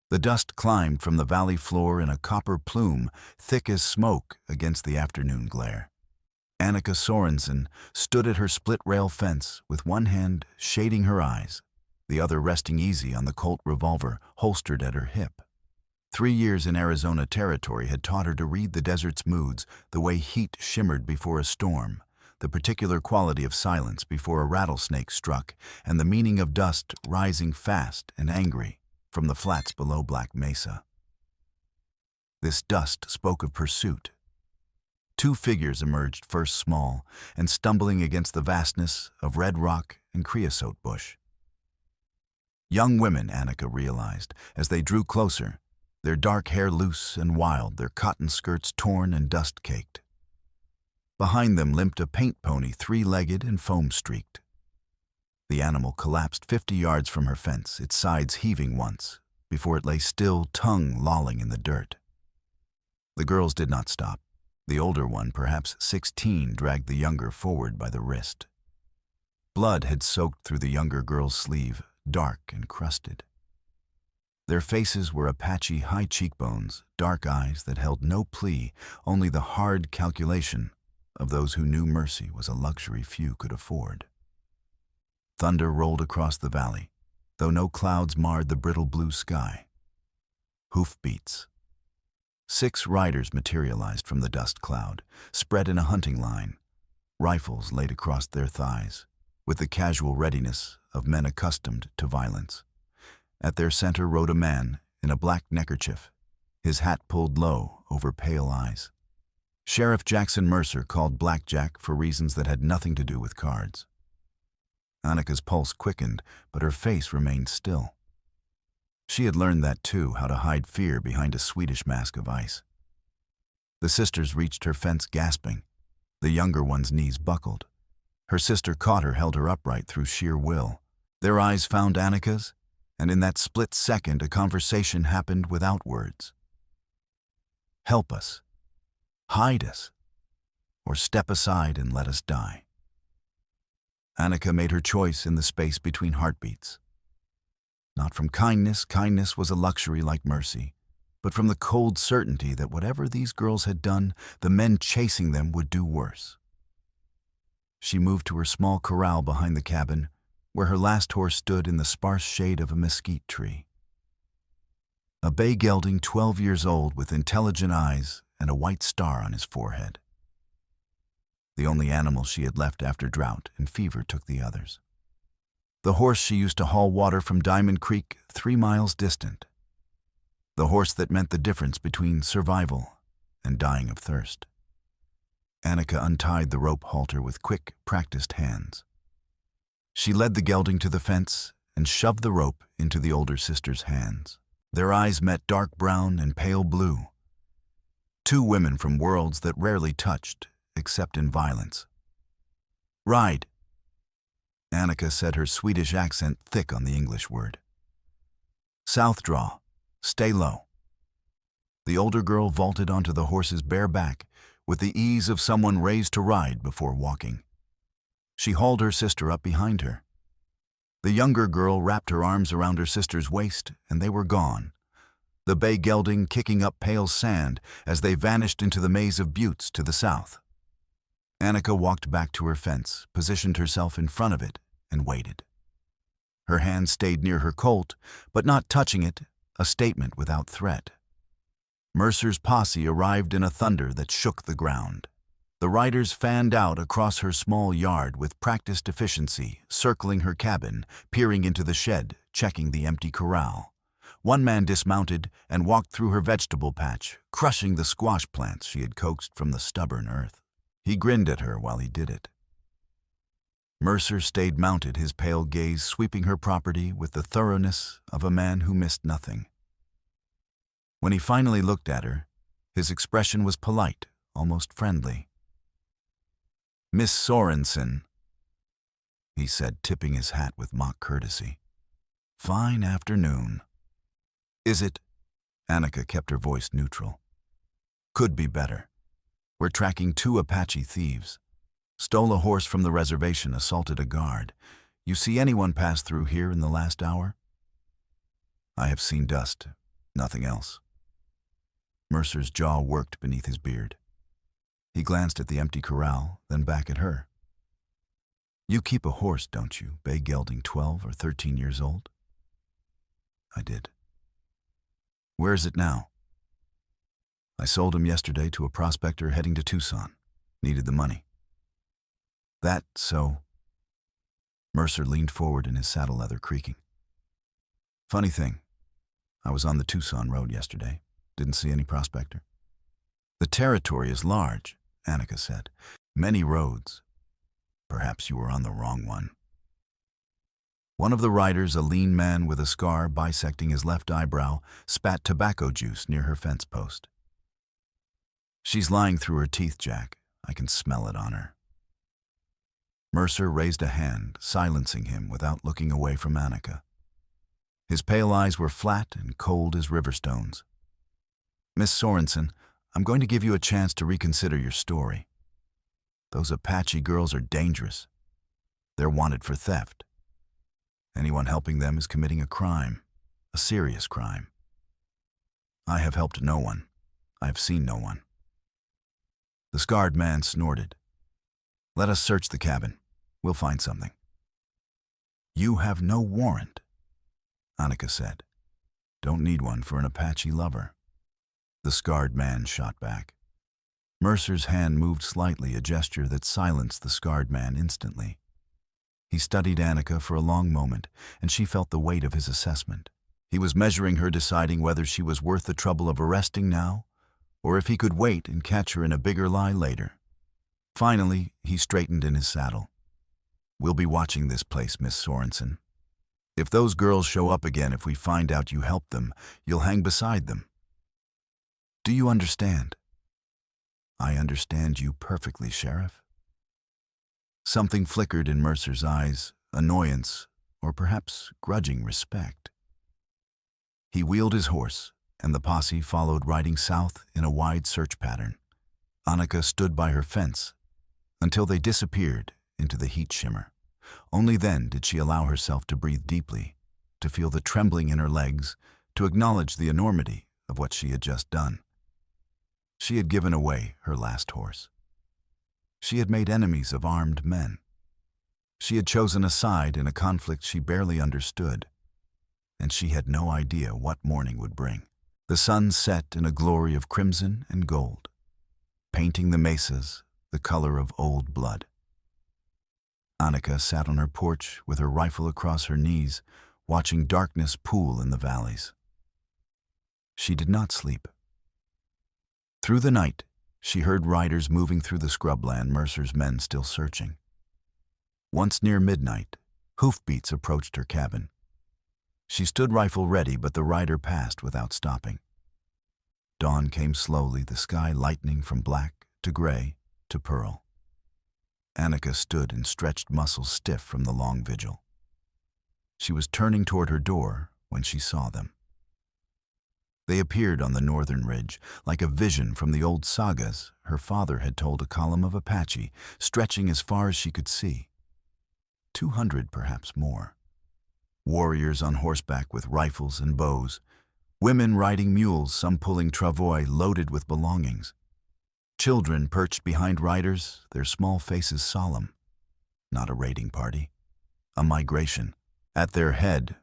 The dust climbed from the valley floor in a copper plume, thick as smoke against the afternoon glare. Annika Sorensen stood at her split-rail fence with one hand shading her eyes, the other resting easy on the Colt revolver holstered at her hip. 3 years in Arizona territory had taught her to read the desert's moods, the way heat shimmered before a storm, the particular quality of silence before a rattlesnake struck, and the meaning of dust rising fast and angry from the flats below Black Mesa. This dust spoke of pursuit. 2 figures emerged, first small and stumbling against the vastness of red rock and creosote bush. Young women, Annika realized, as they drew closer, their dark hair loose and wild, their cotton skirts torn and dust-caked. Behind them limped a paint pony, 3-legged and foam-streaked. The animal collapsed 50 yards from her fence, its sides heaving once, before it lay still, tongue lolling in the dirt. The girls did not stop. The older one, perhaps 16, dragged the younger forward by the wrist. Blood had soaked through the younger girl's sleeve, dark and crusted. Their faces were Apache high cheekbones, dark eyes that held no plea, only the hard calculation of those who knew mercy was a luxury few could afford. Thunder rolled across the valley, though no clouds marred the brittle blue sky. Hoofbeats. 6 riders materialized from the dust cloud, spread in a hunting line, rifles laid across their thighs, with the casual readiness of men accustomed to violence. At their center rode a man in a black neckerchief, his hat pulled low over pale eyes. Sheriff Jackson Mercer called blackjack for reasons that had nothing to do with cards. Annika's pulse quickened, but her face remained still. She had learned that too, how to hide fear behind a Swedish mask of ice. The sisters reached her fence gasping. The younger one's knees buckled. Her sister caught her, held her upright through sheer will. Their eyes found Annika's, and in that split second a conversation happened without words. Help us. Hide us. Or step aside and let us die. Annika made her choice in the space between heartbeats. Not from kindness, kindness was a luxury like mercy, but from the cold certainty that whatever these girls had done, the men chasing them would do worse. She moved to her small corral behind the cabin, where her last horse stood in the sparse shade of a mesquite tree. A bay gelding 12 years old with intelligent eyes and a white star on his forehead. The only animal she had left after drought and fever took the others. The horse she used to haul water from Diamond Creek 3 miles distant. The horse that meant the difference between survival and dying of thirst. Annika untied the rope halter with quick, practiced hands. She led the gelding to the fence and shoved the rope into the older sister's hands. Their eyes met dark brown and pale blue. 2 women from worlds that rarely touched, except in violence. Ride. Annika said, her Swedish accent thick on the English word. South draw. Stay low. The older girl vaulted onto the horse's bare back with the ease of someone raised to ride before walking. She hauled her sister up behind her. The younger girl wrapped her arms around her sister's waist, and they were gone, the bay gelding kicking up pale sand as they vanished into the maze of buttes to the south. Annika walked back to her fence, positioned herself in front of it, and waited. Her hand stayed near her Colt, but not touching it, a statement without threat. Mercer's posse arrived in a thunder that shook the ground. The riders fanned out across her small yard with practiced efficiency, circling her cabin, peering into the shed, checking the empty corral. One man dismounted and walked through her vegetable patch, crushing the squash plants she had coaxed from the stubborn earth. He grinned at her while he did it. Mercer stayed mounted, his pale gaze sweeping her property with the thoroughness of a man who missed nothing. When he finally looked at her, his expression was polite, almost friendly. Miss Sorensen, he said, tipping his hat with mock courtesy. Fine afternoon. Is it? Annika kept her voice neutral. Could be better. We're tracking 2 Apache thieves. Stole a horse from the reservation, assaulted a guard. You see anyone pass through here in the last hour? I have seen dust. Nothing else. Mercer's jaw worked beneath his beard. He glanced at the empty corral, then back at her. You keep a horse, don't you, bay gelding 12 or 13 years old? I did. Where is it now? I sold him yesterday to a prospector heading to Tucson. Needed the money. That so? Mercer leaned forward in his saddle leather creaking. Funny thing, I was on the Tucson road yesterday. Didn't see any prospector. The territory is large, Annika said. Many roads. Perhaps you were on the wrong one. One of the riders, a lean man with a scar bisecting his left eyebrow, spat tobacco juice near her fence post. She's lying through her teeth, Jack. I can smell it on her. Mercer raised a hand, silencing him without looking away from Annika. His pale eyes were flat and cold as river stones. Miss Sorensen, I'm going to give you a chance to reconsider your story. Those Apache girls are dangerous. They're wanted for theft. Anyone helping them is committing a crime, a serious crime. I have helped no one. I have seen no one. The scarred man snorted. Let us search the cabin. We'll find something. You have no warrant, Annika said. Don't need one for an Apache lover. The scarred man shot back. Mercer's hand moved slightly, a gesture that silenced the scarred man instantly. He studied Annika for a long moment, and she felt the weight of his assessment. He was measuring her, deciding whether she was worth the trouble of arresting now, or if he could wait and catch her in a bigger lie later. Finally, he straightened in his saddle. We'll be watching this place, Miss Sorensen. If those girls show up again, if we find out you helped them, you'll hang beside them. Do you understand? I understand you perfectly, Sheriff. Something flickered in Mercer's eyes, annoyance, or perhaps grudging respect. He wheeled his horse, and the posse followed, riding south in a wide search pattern. Annika stood by her fence until they disappeared into the heat shimmer. Only then did she allow herself to breathe deeply, to feel the trembling in her legs, to acknowledge the enormity of what she had just done. She had given away her last horse. She had made enemies of armed men. She had chosen a side in a conflict she barely understood, and she had no idea what morning would bring. The sun set in a glory of crimson and gold, painting the mesas the color of old blood. Annika sat on her porch with her rifle across her knees, watching darkness pool in the valleys. She did not sleep. Through the night, she heard riders moving through the scrubland, Mercer's men still searching. Once near midnight, hoofbeats approached her cabin. She stood rifle ready, but the rider passed without stopping. Dawn came slowly, the sky lightening from black to gray to pearl. Annika stood in stretched muscles stiff from the long vigil. She was turning toward her door when she saw them. They appeared on the northern ridge, like a vision from the old sagas her father had told, a column of Apache, stretching as far as she could see. 200, perhaps more. Warriors on horseback with rifles and bows, women riding mules, some pulling travois loaded with belongings. Children perched behind riders, their small faces solemn. Not a raiding party, a migration. At their head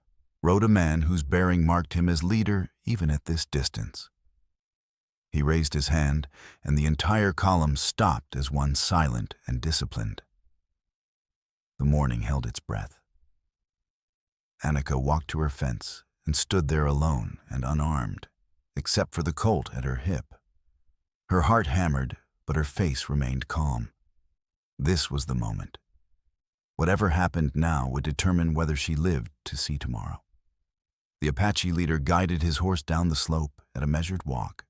rode a man whose bearing marked him as leader even at this distance. He raised his hand, and the entire column stopped as one silent and disciplined. The morning held its breath. Annika walked to her fence and stood there alone and unarmed, except for the colt at her hip. Her heart hammered, but her face remained calm. This was the moment. Whatever happened now would determine whether she lived to see tomorrow. The Apache leader guided his horse down the slope at a measured walk.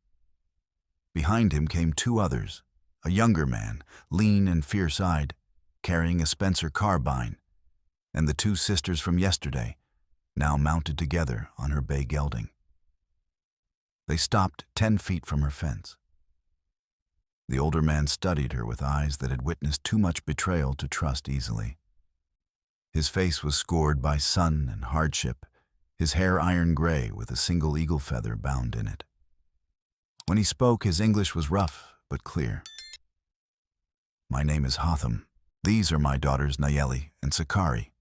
Behind him came two others, a younger man, lean and fierce-eyed, carrying a Spencer carbine, and the two sisters from yesterday, now mounted together on her bay gelding. They stopped 10 feet from her fence. The older man studied her with eyes that had witnessed too much betrayal to trust easily. His face was scored by sun and hardship, his hair iron gray with a single eagle feather bound in it. When he spoke, his English was rough but clear. "My name is Hotham. These are my daughters Nayeli and Sakari.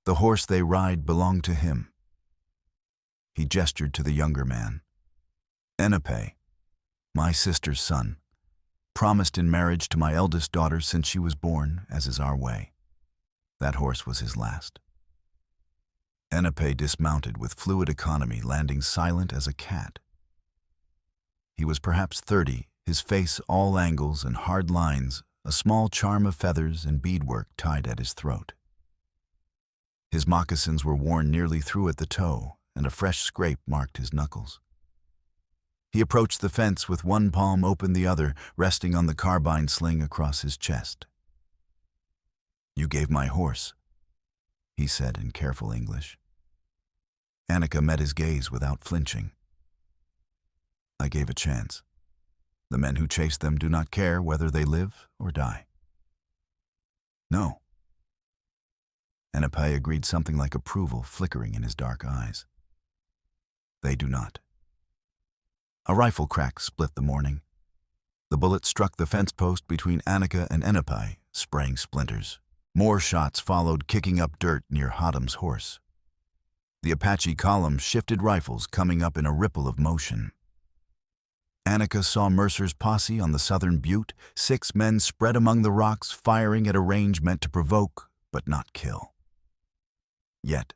The horse they ride belonged to him." He gestured to the younger man. "Enepe, my sister's son, promised in marriage to my eldest daughter since she was born, as is our way. That horse was his last." Enepe dismounted with fluid economy, landing silent as a cat. He was perhaps 30, his face all angles and hard lines, a small charm of feathers and beadwork tied at his throat. His moccasins were worn nearly through at the toe, and a fresh scrape marked his knuckles. He approached the fence with one palm open, the other resting on the carbine sling across his chest. "You gave my horse," he said in careful English. Annika met his gaze without flinching. "I gave a chance. The men who chase them do not care whether they live or die." "No." Enepe agreed, something like approval flickering in his dark eyes. "They do not." A rifle crack split the morning. The bullet struck the fence post between Annika and Enepe, spraying splinters. More shots followed, kicking up dirt near Hotham's horse. The Apache column shifted rifles, coming up in a ripple of motion. Annika saw Mercer's posse on the southern butte, 6 men spread among the rocks, firing at a range meant to provoke but not kill. Yet,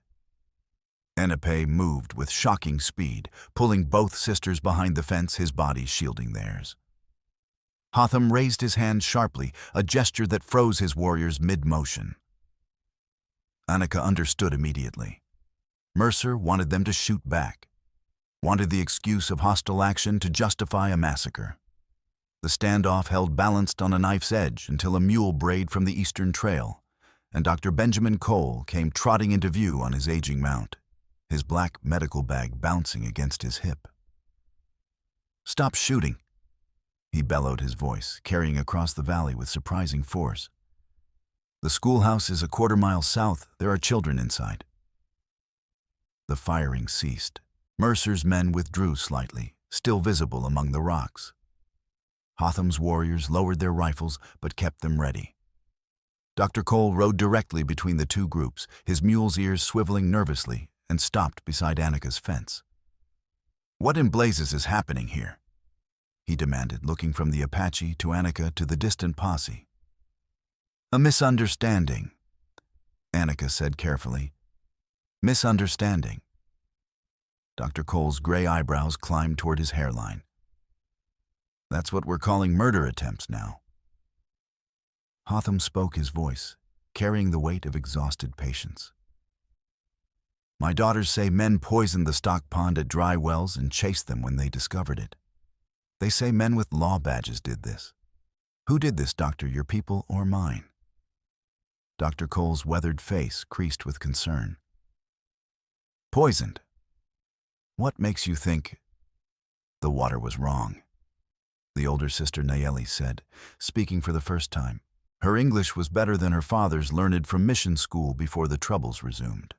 Enepe moved with shocking speed, pulling both sisters behind the fence, his body shielding theirs. Hotham raised his hand sharply, a gesture that froze his warriors mid-motion. Annika understood immediately. Mercer wanted them to shoot back, wanted the excuse of hostile action to justify a massacre. The standoff held balanced on a knife's edge until a mule brayed from the eastern trail, and Dr. Benjamin Cole came trotting into view on his aging mount, his black medical bag bouncing against his hip. "Stop shooting," he bellowed, his voice carrying across the valley with surprising force. "The schoolhouse is a quarter-mile south. There are children inside." The firing ceased. Mercer's men withdrew slightly, still visible among the rocks. Hotham's warriors lowered their rifles but kept them ready. Dr. Cole rode directly between the two groups, his mule's ears swiveling nervously, and stopped beside Annika's fence. "What in blazes is happening here?" he demanded, looking from the Apache to Annika to the distant posse. "A misunderstanding," Annika said carefully. "Misunderstanding." Dr. Cole's gray eyebrows climbed toward his hairline. "That's what we're calling murder attempts now." Hotham spoke, his voice carrying the weight of exhausted patience. "My daughters say men poisoned the stock pond at Dry Wells and chased them when they discovered it. They say men with law badges did this. Who did this, doctor, your people or mine?" Dr. Cole's weathered face creased with concern. "Poisoned. What makes you think?" "The water was wrong," the older sister Nayeli said, speaking for the first time. Her English was better than her father's, learned from mission school before the troubles resumed.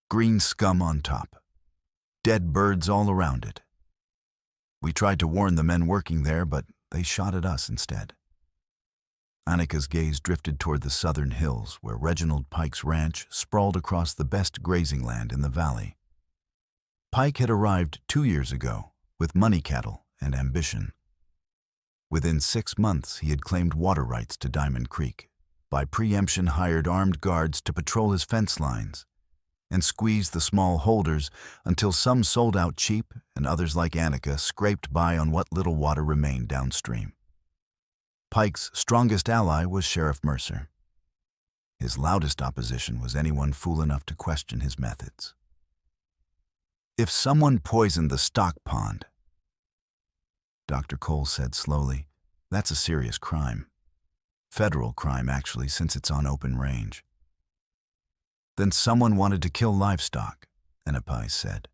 "Green scum on top. Dead birds all around it. We tried to warn the men working there, but they shot at us instead." Annika's gaze drifted toward the southern hills, where Reginald Pike's ranch sprawled across the best grazing land in the valley. Pike had arrived 2 years ago with money cattle and ambition. Within 6 months, he had claimed water rights to Diamond Creek, by preemption hired armed guards to patrol his fence lines, and squeezed the small holders until some sold out cheap and others like Annika scraped by on what little water remained downstream. Pike's strongest ally was Sheriff Mercer. His loudest opposition was anyone fool enough to question his methods. "If someone poisoned the stock pond," Dr. Cole said slowly, "that's a serious crime. Federal crime, actually, since it's on open range." "Then someone wanted to kill livestock," Enepe said.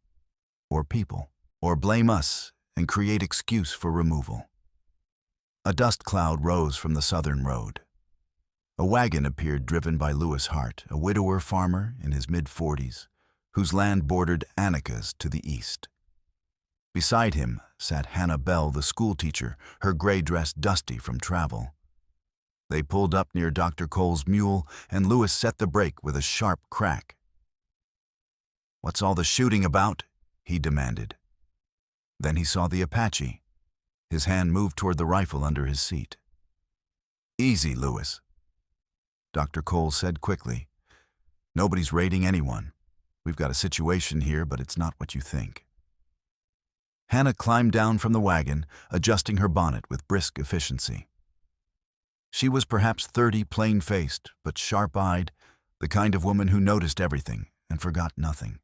"Or people. Or blame us and create excuse for removal." A dust cloud rose from the southern road. A wagon appeared driven by Lewis Hart, a widower farmer in his mid-40s, whose land bordered Annika's to the east. Beside him sat Hannah Bell, the schoolteacher, her gray dress dusty from travel. They pulled up near Dr. Cole's mule, and Lewis set the brake with a sharp crack. "What's all the shooting about?" he demanded. Then he saw the Apache. His hand moved toward the rifle under his seat. "Easy, Lewis," Dr. Cole said quickly. "Nobody's raiding anyone. We've got a situation here, but it's not what you think." Hannah climbed down from the wagon, adjusting her bonnet with brisk efficiency. She was perhaps 30, plain-faced, but sharp-eyed, the kind of woman who noticed everything and forgot nothing.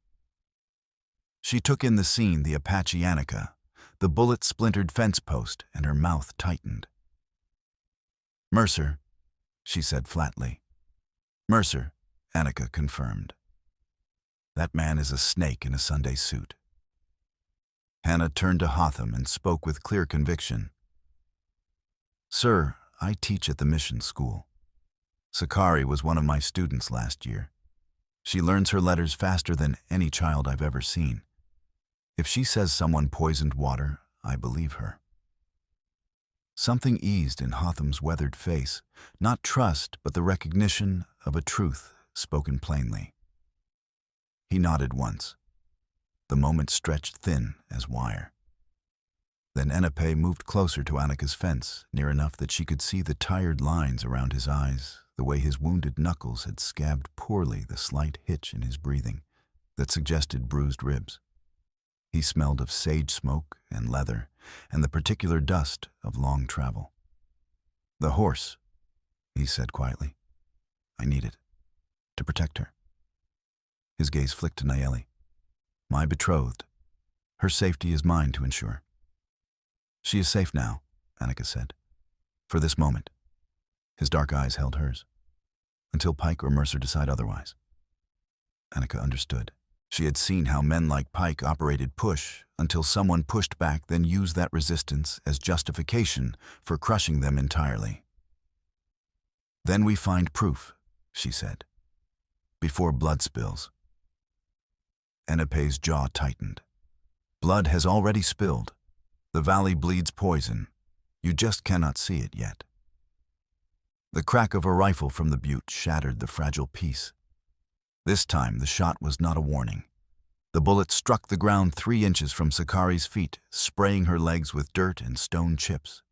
She took in the scene, the Apache Annika, the bullet-splintered fence post, and her mouth tightened. "Mercer," she said flatly. "Mercer," Annika confirmed. "That man is a snake in a Sunday suit." Hannah turned to Hotham and spoke with clear conviction. "Sir, I teach at the mission school. Sakari was one of my students last year. She learns her letters faster than any child I've ever seen. If she says someone poisoned water, I believe her." Something eased in Hotham's weathered face, not trust, but the recognition of a truth spoken plainly. He nodded once. The moment stretched thin as wire. Then Enepe moved closer to Annika's fence, near enough that she could see the tired lines around his eyes, the way his wounded knuckles had scabbed poorly, the slight hitch in his breathing that suggested bruised ribs. He smelled of sage smoke and leather, and the particular dust of long travel. "The horse," he said quietly. "I need it. To protect her." His gaze flicked to Nayeli. "My betrothed. Her safety is mine to ensure." "She is safe now," Annika said. "For this moment." His dark eyes held hers. "Until Pike or Mercer decide otherwise." Annika understood. She had seen how men like Pike operated push until someone pushed back, then used that resistance as justification for crushing them entirely. "Then we find proof," she said, "before blood spills." Enepe's jaw tightened. "Blood has already spilled. The valley bleeds poison. You just cannot see it yet." The crack of a rifle from the butte shattered the fragile peace. This time the shot was not a warning. The bullet struck the ground 3 inches from Sakari's feet, spraying her legs with dirt and stone chips.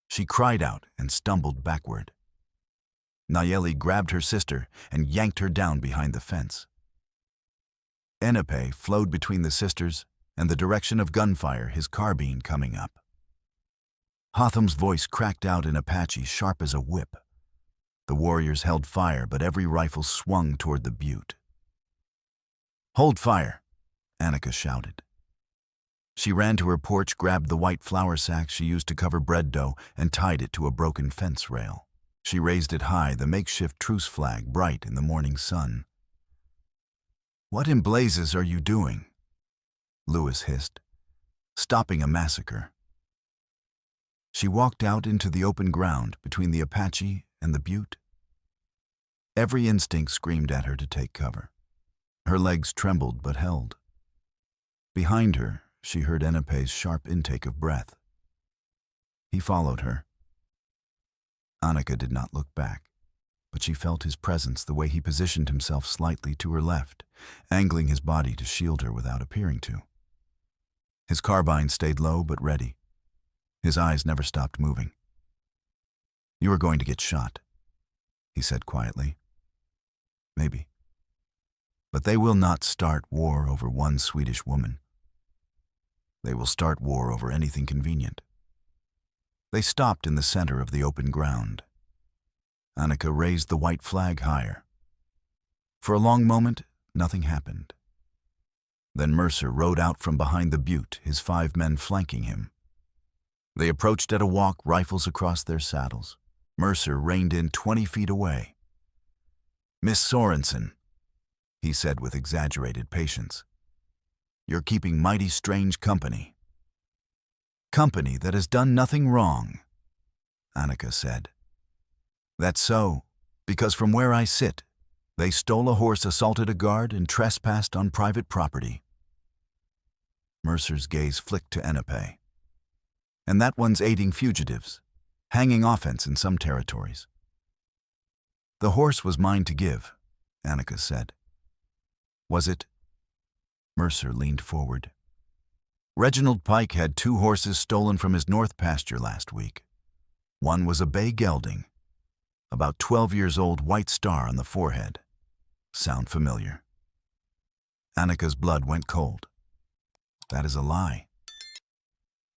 She cried out and stumbled backward. Nayeli grabbed her sister and yanked her down behind the fence. Enepe flowed between the sisters and the direction of gunfire, his carbine coming up. Hotham's voice cracked out in Apache, sharp as a whip. The warriors held fire, but every rifle swung toward the butte. "Hold fire," Annika shouted. She ran to her porch, grabbed the white flour sack she used to cover bread dough, and tied it to a broken fence rail. She raised it high, the makeshift truce flag bright in the morning sun. "What in blazes are you doing?" Lewis hissed. "Stopping a massacre." She walked out into the open ground between the Apache and the butte. Every instinct screamed at her to take cover. Her legs trembled but held. Behind her, she heard Enepe's sharp intake of breath. He followed her. Annika did not look back, but she felt his presence the way he positioned himself slightly to her left, angling his body to shield her without appearing to. His carbine stayed low but ready. His eyes never stopped moving. "You are going to get shot," he said quietly. "Maybe. But they will not start war over one Swedish woman. They will start war over anything convenient." They stopped in the center of the open ground. Annika raised the white flag higher. For a long moment, nothing happened. Then Mercer rode out from behind the butte, his 5 men flanking him. They approached at a walk, rifles across their saddles. Mercer reined in 20 feet away. "Miss Sorensen," he said with exaggerated patience, "you're keeping mighty strange company." "Company that has done nothing wrong," Annika said. "That's so, because from where I sit, They stole a horse, assaulted a guard, and trespassed on private property. Mercer's gaze flicked to Enepe. And that one's aiding fugitives, hanging offense in some territories. The horse was mine to give, Annika said. Was it? Mercer leaned forward. Reginald Pike had 2 horses stolen from his north pasture last week. One was a bay gelding, about 12 years old, white star on the forehead. Sound familiar? Annika's blood went cold. That is a lie.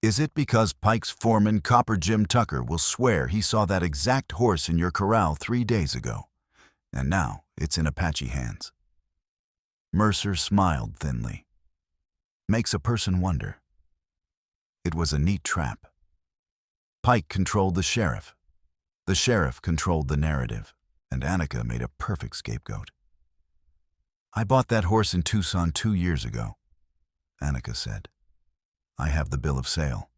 Is it because Pike's foreman, Copper Jim Tucker, will swear he saw that exact horse in your corral 3 days ago, and now it's in Apache hands? Mercer smiled thinly. Makes a person wonder. It was a neat trap. Pike controlled the sheriff controlled the narrative, and Annika made a perfect scapegoat. I bought that horse in Tucson 2 years ago, Annika said. I have the bill of sale.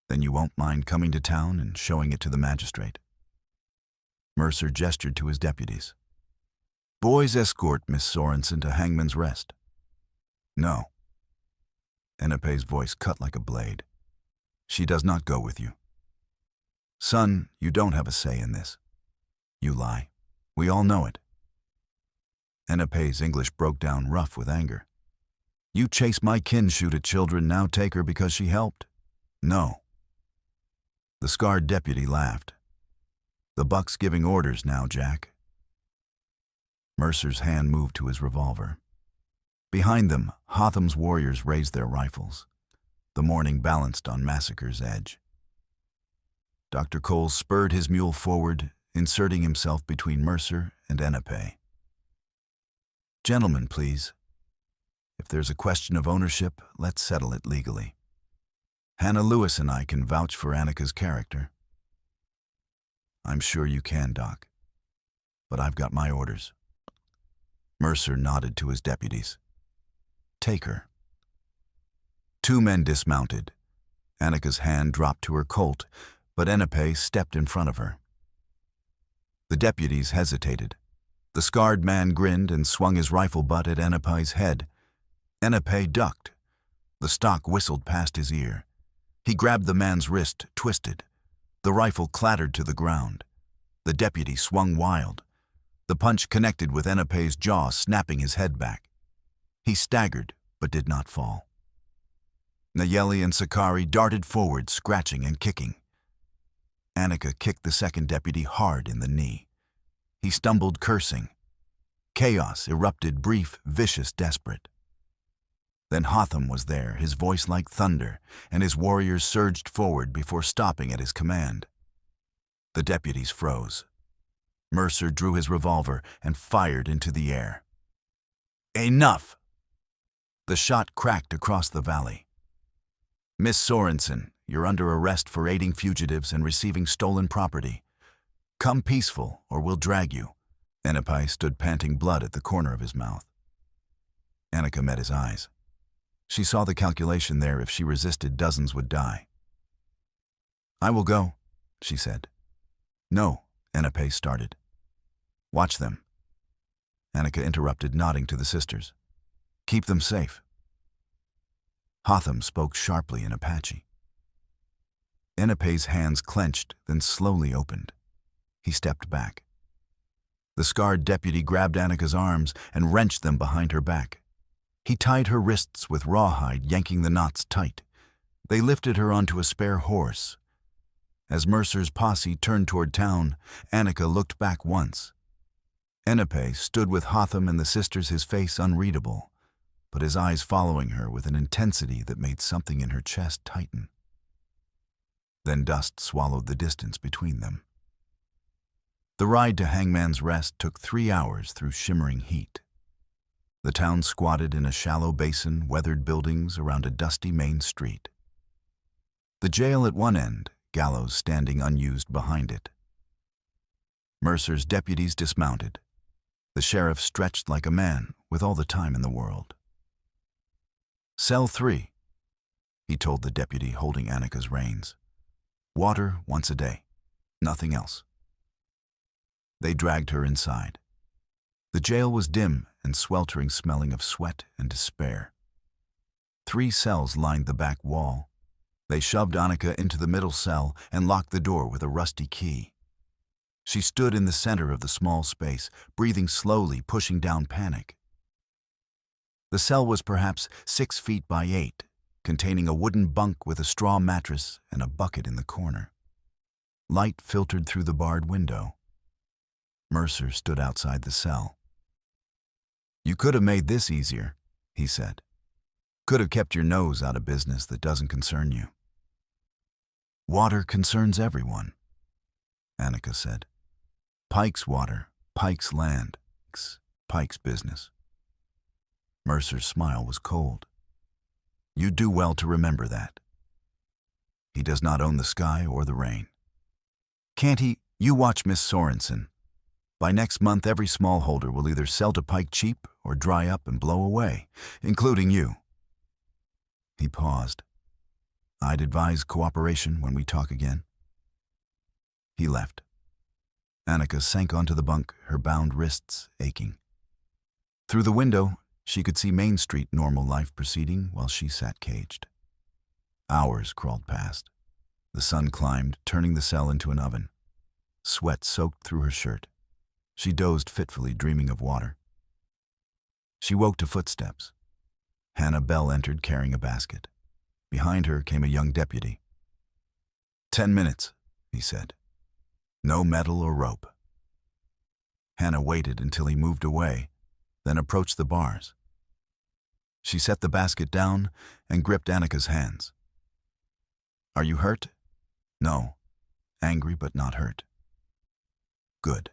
Then you won't mind coming to town and showing it to the magistrate? Mercer gestured to his deputies. Boys, escort Miss Sorensen to Hangman's Rest. No. Enepe's voice cut like a blade. She does not go with you. Son, you don't have a say in this. You lie. We all know it. Enepe's English broke down rough with anger. You chase my kin shoot at children, now take her because she helped? No. The scarred deputy laughed. The buck's giving orders now, Jack. Mercer's hand moved to his revolver. Behind them, Hotham's warriors raised their rifles. The morning balanced on massacre's edge. Dr. Cole spurred his mule forward, inserting himself between Mercer and Enepe. Gentlemen, please. If there's a question of ownership, let's settle it legally. Hannah Lewis and I can vouch for Annika's character. I'm sure you can, Doc. But I've got my orders. Mercer nodded to his deputies. Take her. 2 men dismounted. Annika's hand dropped to her Colt, but Enepe stepped in front of her. The deputies hesitated. The scarred man grinned and swung his rifle butt at Enepe's head. Enepe ducked. The stock whistled past his ear. He grabbed the man's wrist, twisted. The rifle clattered to the ground. The deputy swung wild. The punch connected with Enepe's jaw, snapping his head back. He staggered, but did not fall. Nayeli and Sakari darted forward, scratching and kicking. Annika kicked the second deputy hard in the knee. He stumbled, cursing. Chaos erupted, brief, vicious, desperate. Then Hotham was there, his voice like thunder, and his warriors surged forward before stopping at his command. The deputies froze. Mercer drew his revolver and fired into the air. Enough! The shot cracked across the valley. Miss Sorensen, you're under arrest for aiding fugitives and receiving stolen property. Come peaceful, or we'll drag you. Enepe stood panting, blood at the corner of his mouth. Annika met his eyes. She saw the calculation there. If she resisted, dozens would die. I will go, she said. No, Enepe started. Watch them. Annika interrupted, nodding to the sisters. Keep them safe. Hotham spoke sharply in Apache. Enepe's hands clenched, then slowly opened. He stepped back. The scarred deputy grabbed Annika's arms and wrenched them behind her back. He tied her wrists with rawhide, yanking the knots tight. They lifted her onto a spare horse. As Mercer's posse turned toward town, Annika looked back once. Enepe stood with Hotham and the sisters, his face unreadable, but his eyes following her with an intensity that made something in her chest tighten. Then dust swallowed the distance between them. The ride to Hangman's Rest took 3 hours through shimmering heat. The town squatted in a shallow basin, weathered buildings around a dusty main street. The jail at one end, gallows standing unused behind it. Mercer's deputies dismounted. The sheriff stretched like a man with all the time in the world. Cell 3, he told the deputy holding Annika's reins. Water once a day, nothing else. They dragged her inside. The jail was dim and sweltering, smelling of sweat and despair. 3 cells lined the back wall. They shoved Annika into the middle cell and locked the door with a rusty key. She stood in the center of the small space, breathing slowly, pushing down panic. The cell was perhaps 6 feet by 8, containing a wooden bunk with a straw mattress and a bucket in the corner. Light filtered through the barred window. Mercer stood outside the cell. "You could have made this easier," he said. "Could have kept your nose out of business that doesn't concern you." "Water concerns everyone," Annika said. "Pike's water, Pike's land, Pike's business." Mercer's smile was cold. "You do well to remember that. He does not own the sky or the rain. Can't he? You watch Miss Sorensen. By next month, every smallholder will either sell to Pike cheap or dry up and blow away, including you." He paused. "I'd advise cooperation when we talk again." He left. Annika sank onto the bunk, her bound wrists aching. Through the window, she could see Main Street normal life proceeding while she sat caged. Hours crawled past. The sun climbed, turning the cell into an oven. Sweat soaked through her shirt. She dozed fitfully, dreaming of water. She woke to footsteps. Hannah Bell entered carrying a basket. Behind her came a young deputy. 10 minutes, he said. No metal or rope. Hannah waited until he moved away, then approached the bars. She set the basket down and gripped Annika's hands. "Are you hurt?" "No." "Angry but not hurt." "Good.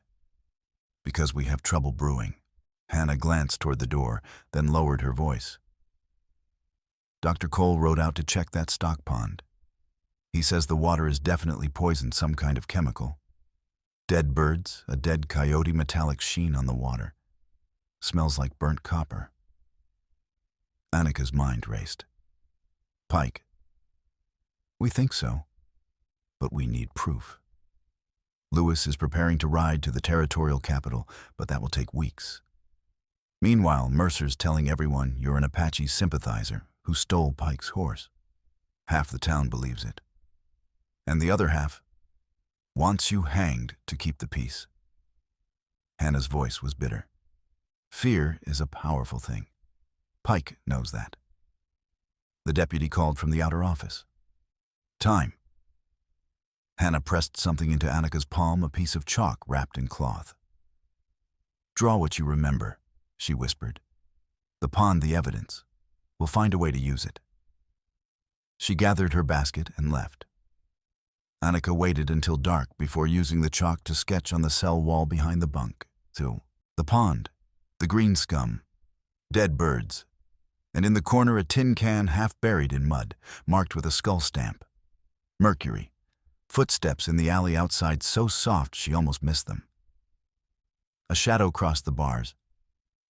Because we have trouble brewing." Hannah glanced toward the door, then lowered her voice. "Dr. Cole rode out to check that stock pond. He says the water is definitely poisoned, some kind of chemical. Dead birds, a dead coyote, metallic sheen on the water. Smells like burnt copper." Annika's mind raced. "Pike." "We think so, but we need proof. Lewis is preparing to ride to the territorial capital, but that will take weeks. Meanwhile, Mercer's telling everyone you're an Apache sympathizer who stole Pike's horse. Half the town believes it. And the other half wants you hanged to keep the peace." Hannah's voice was bitter. "Fear is a powerful thing. Pike knows that." The deputy called from the outer office. "Time." Hannah pressed something into Annika's palm, a piece of chalk wrapped in cloth. "Draw what you remember," she whispered. "The pond, the evidence. We'll find a way to use it." She gathered her basket and left. Annika waited until dark before using the chalk to sketch on the cell wall behind the bunk. So, the pond, the green scum, dead birds, and in the corner a tin can half buried in mud, marked with a skull stamp. Mercury. Footsteps in the alley outside so soft she almost missed them. A shadow crossed the bars,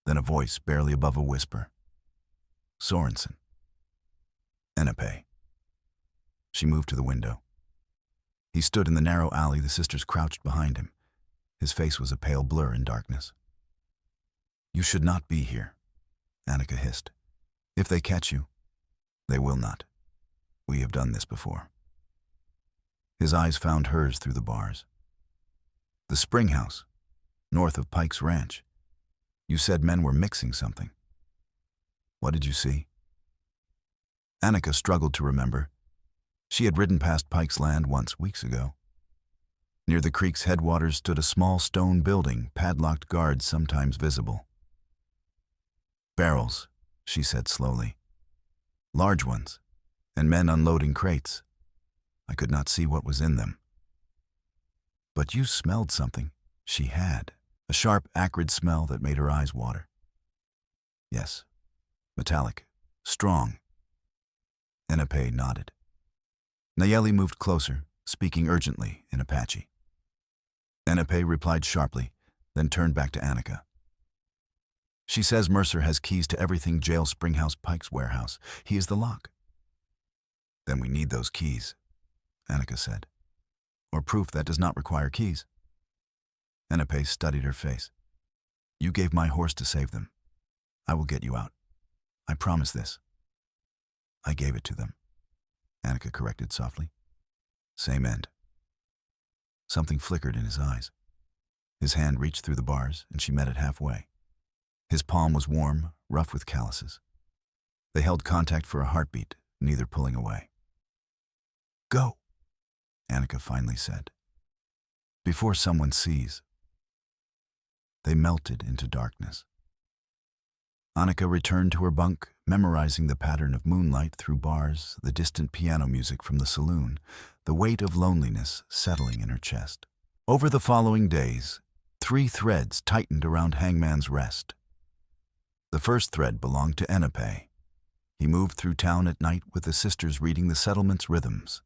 then a voice barely above a whisper. "Sorensen." "Enepe." She moved to the window. He stood in the narrow alley, the sisters crouched behind him. His face was a pale blur in darkness. "You should not be here," Annika hissed. "If they catch you, they will not. We have done this before." His eyes found hers through the bars. "The spring house, north of Pike's ranch. You said men were mixing something. What did you see?" Annika struggled to remember. She had ridden past Pike's land once, weeks ago. Near the creek's headwaters stood a small stone building, padlocked guards sometimes visible. "Barrels," she said slowly. "Large ones, and men unloading crates. I could not see what was in them." "But you smelled something." She had. A sharp, acrid smell that made her eyes water. "Yes. Metallic. Strong." Enepe nodded. Nayeli moved closer, speaking urgently in Apache. Enepe replied sharply, then turned back to Annika. "She says Mercer has keys to everything jail, Springhouse, Pike's warehouse. He is the lock." "Then we need those keys," Annika said. "Or proof that does not require keys." Enepe studied her face. You gave my horse to save them. I will get you out. I promise this. I gave it to them, Annika corrected softly. Same end. Something flickered in his eyes. His hand reached through the bars, and she met it halfway. His palm was warm, rough with calluses. They held contact for a heartbeat, neither pulling away. Go, Annika finally said. Before someone sees. They melted into darkness. Annika returned to her bunk, memorizing the pattern of moonlight through bars, the distant piano music from the saloon, the weight of loneliness settling in her chest. Over the following days, 3 threads tightened around Hangman's Rest. The first thread belonged to Apache. He moved through town at night with the sisters reading the settlement's rhythms.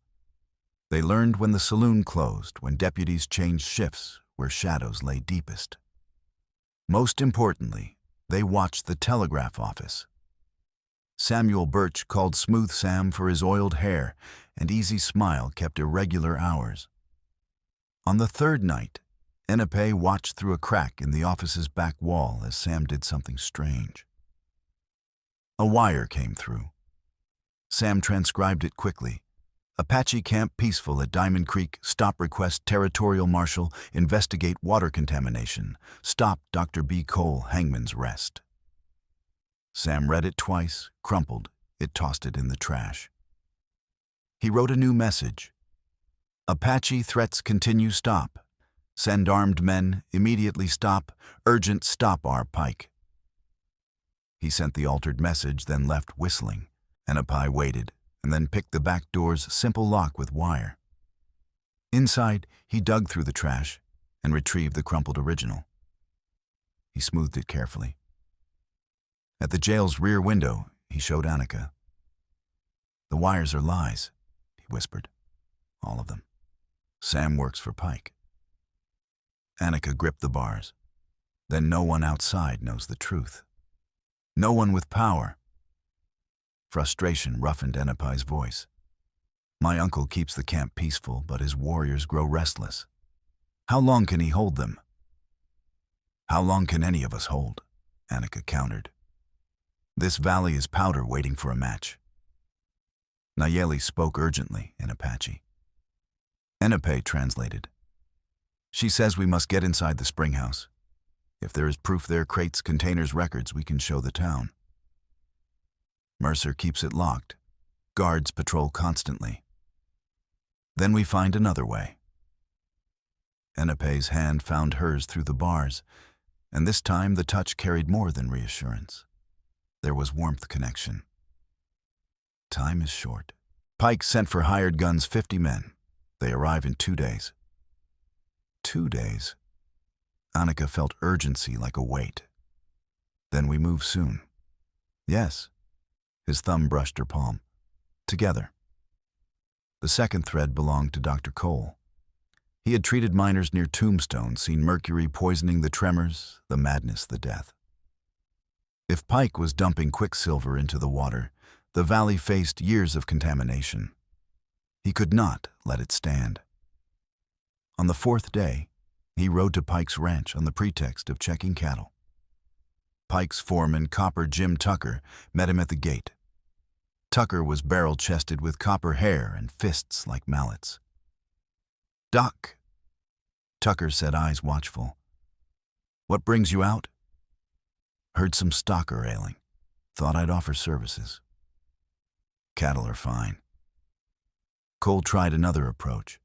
They learned when the saloon closed, when deputies changed shifts where shadows lay deepest. Most importantly, they watched the telegraph office. Samuel Birch called Smooth Sam for his oiled hair, and Easy Smile kept irregular hours. On the 3rd night, Apache watched through a crack in the office's back wall as Sam did something strange. A wire came through. Sam transcribed it quickly. Apache Camp Peaceful at Diamond Creek. Stop request Territorial Marshal. Investigate water contamination. Stop Dr. B. Cole, Hangman's Rest. Sam read it twice, crumpled it, tossed it in the trash. He wrote a new message. Apache threats continue. Stop. Send armed men. Immediately stop. Urgent stop our pike. He sent the altered message, then left whistling. Apache waited, and then picked the back door's simple lock with wire. Inside, he dug through the trash and retrieved the crumpled original. He smoothed it carefully. At the jail's rear window, he showed Annika. The wires are lies, he whispered. All of them. Sam works for Pike. Annika gripped the bars. Then no one outside knows the truth. No one with power. Frustration roughened Apache's voice. My uncle keeps the camp peaceful, but his warriors grow restless. How long can he hold them? How long can any of us hold? Annika countered. This valley is powder waiting for a match. Nayeli spoke urgently in Apache. Apache translated. She says we must get inside the spring house. If there is proof there, crates, containers, records, we can show the town. Mercer keeps it locked. Guards patrol constantly. Then we find another way. Apache's hand found hers through the bars, and this time the touch carried more than reassurance. There was warmth connection. Time is short. Pike sent for hired guns, 50 men. They arrive in 2 days. 2 days. Annika felt urgency like a weight. Then we move soon. Yes. His thumb brushed her palm. Together. The second thread belonged to Dr. Cole. He had treated miners near Tombstone, seen mercury poisoning the tremors, the madness, the death. If Pike was dumping quicksilver into the water, the valley faced years of contamination. He could not let it stand. On the 4th day, he rode to Pike's ranch on the pretext of checking cattle. Pike's foreman, Copper Jim Tucker, met him at the gate. Tucker was barrel-chested with copper hair and fists like mallets. Doc, Tucker said, eyes watchful. What brings you out? Heard some stock are ailing. Thought I'd offer services. Cattle are fine. Cole tried another approach.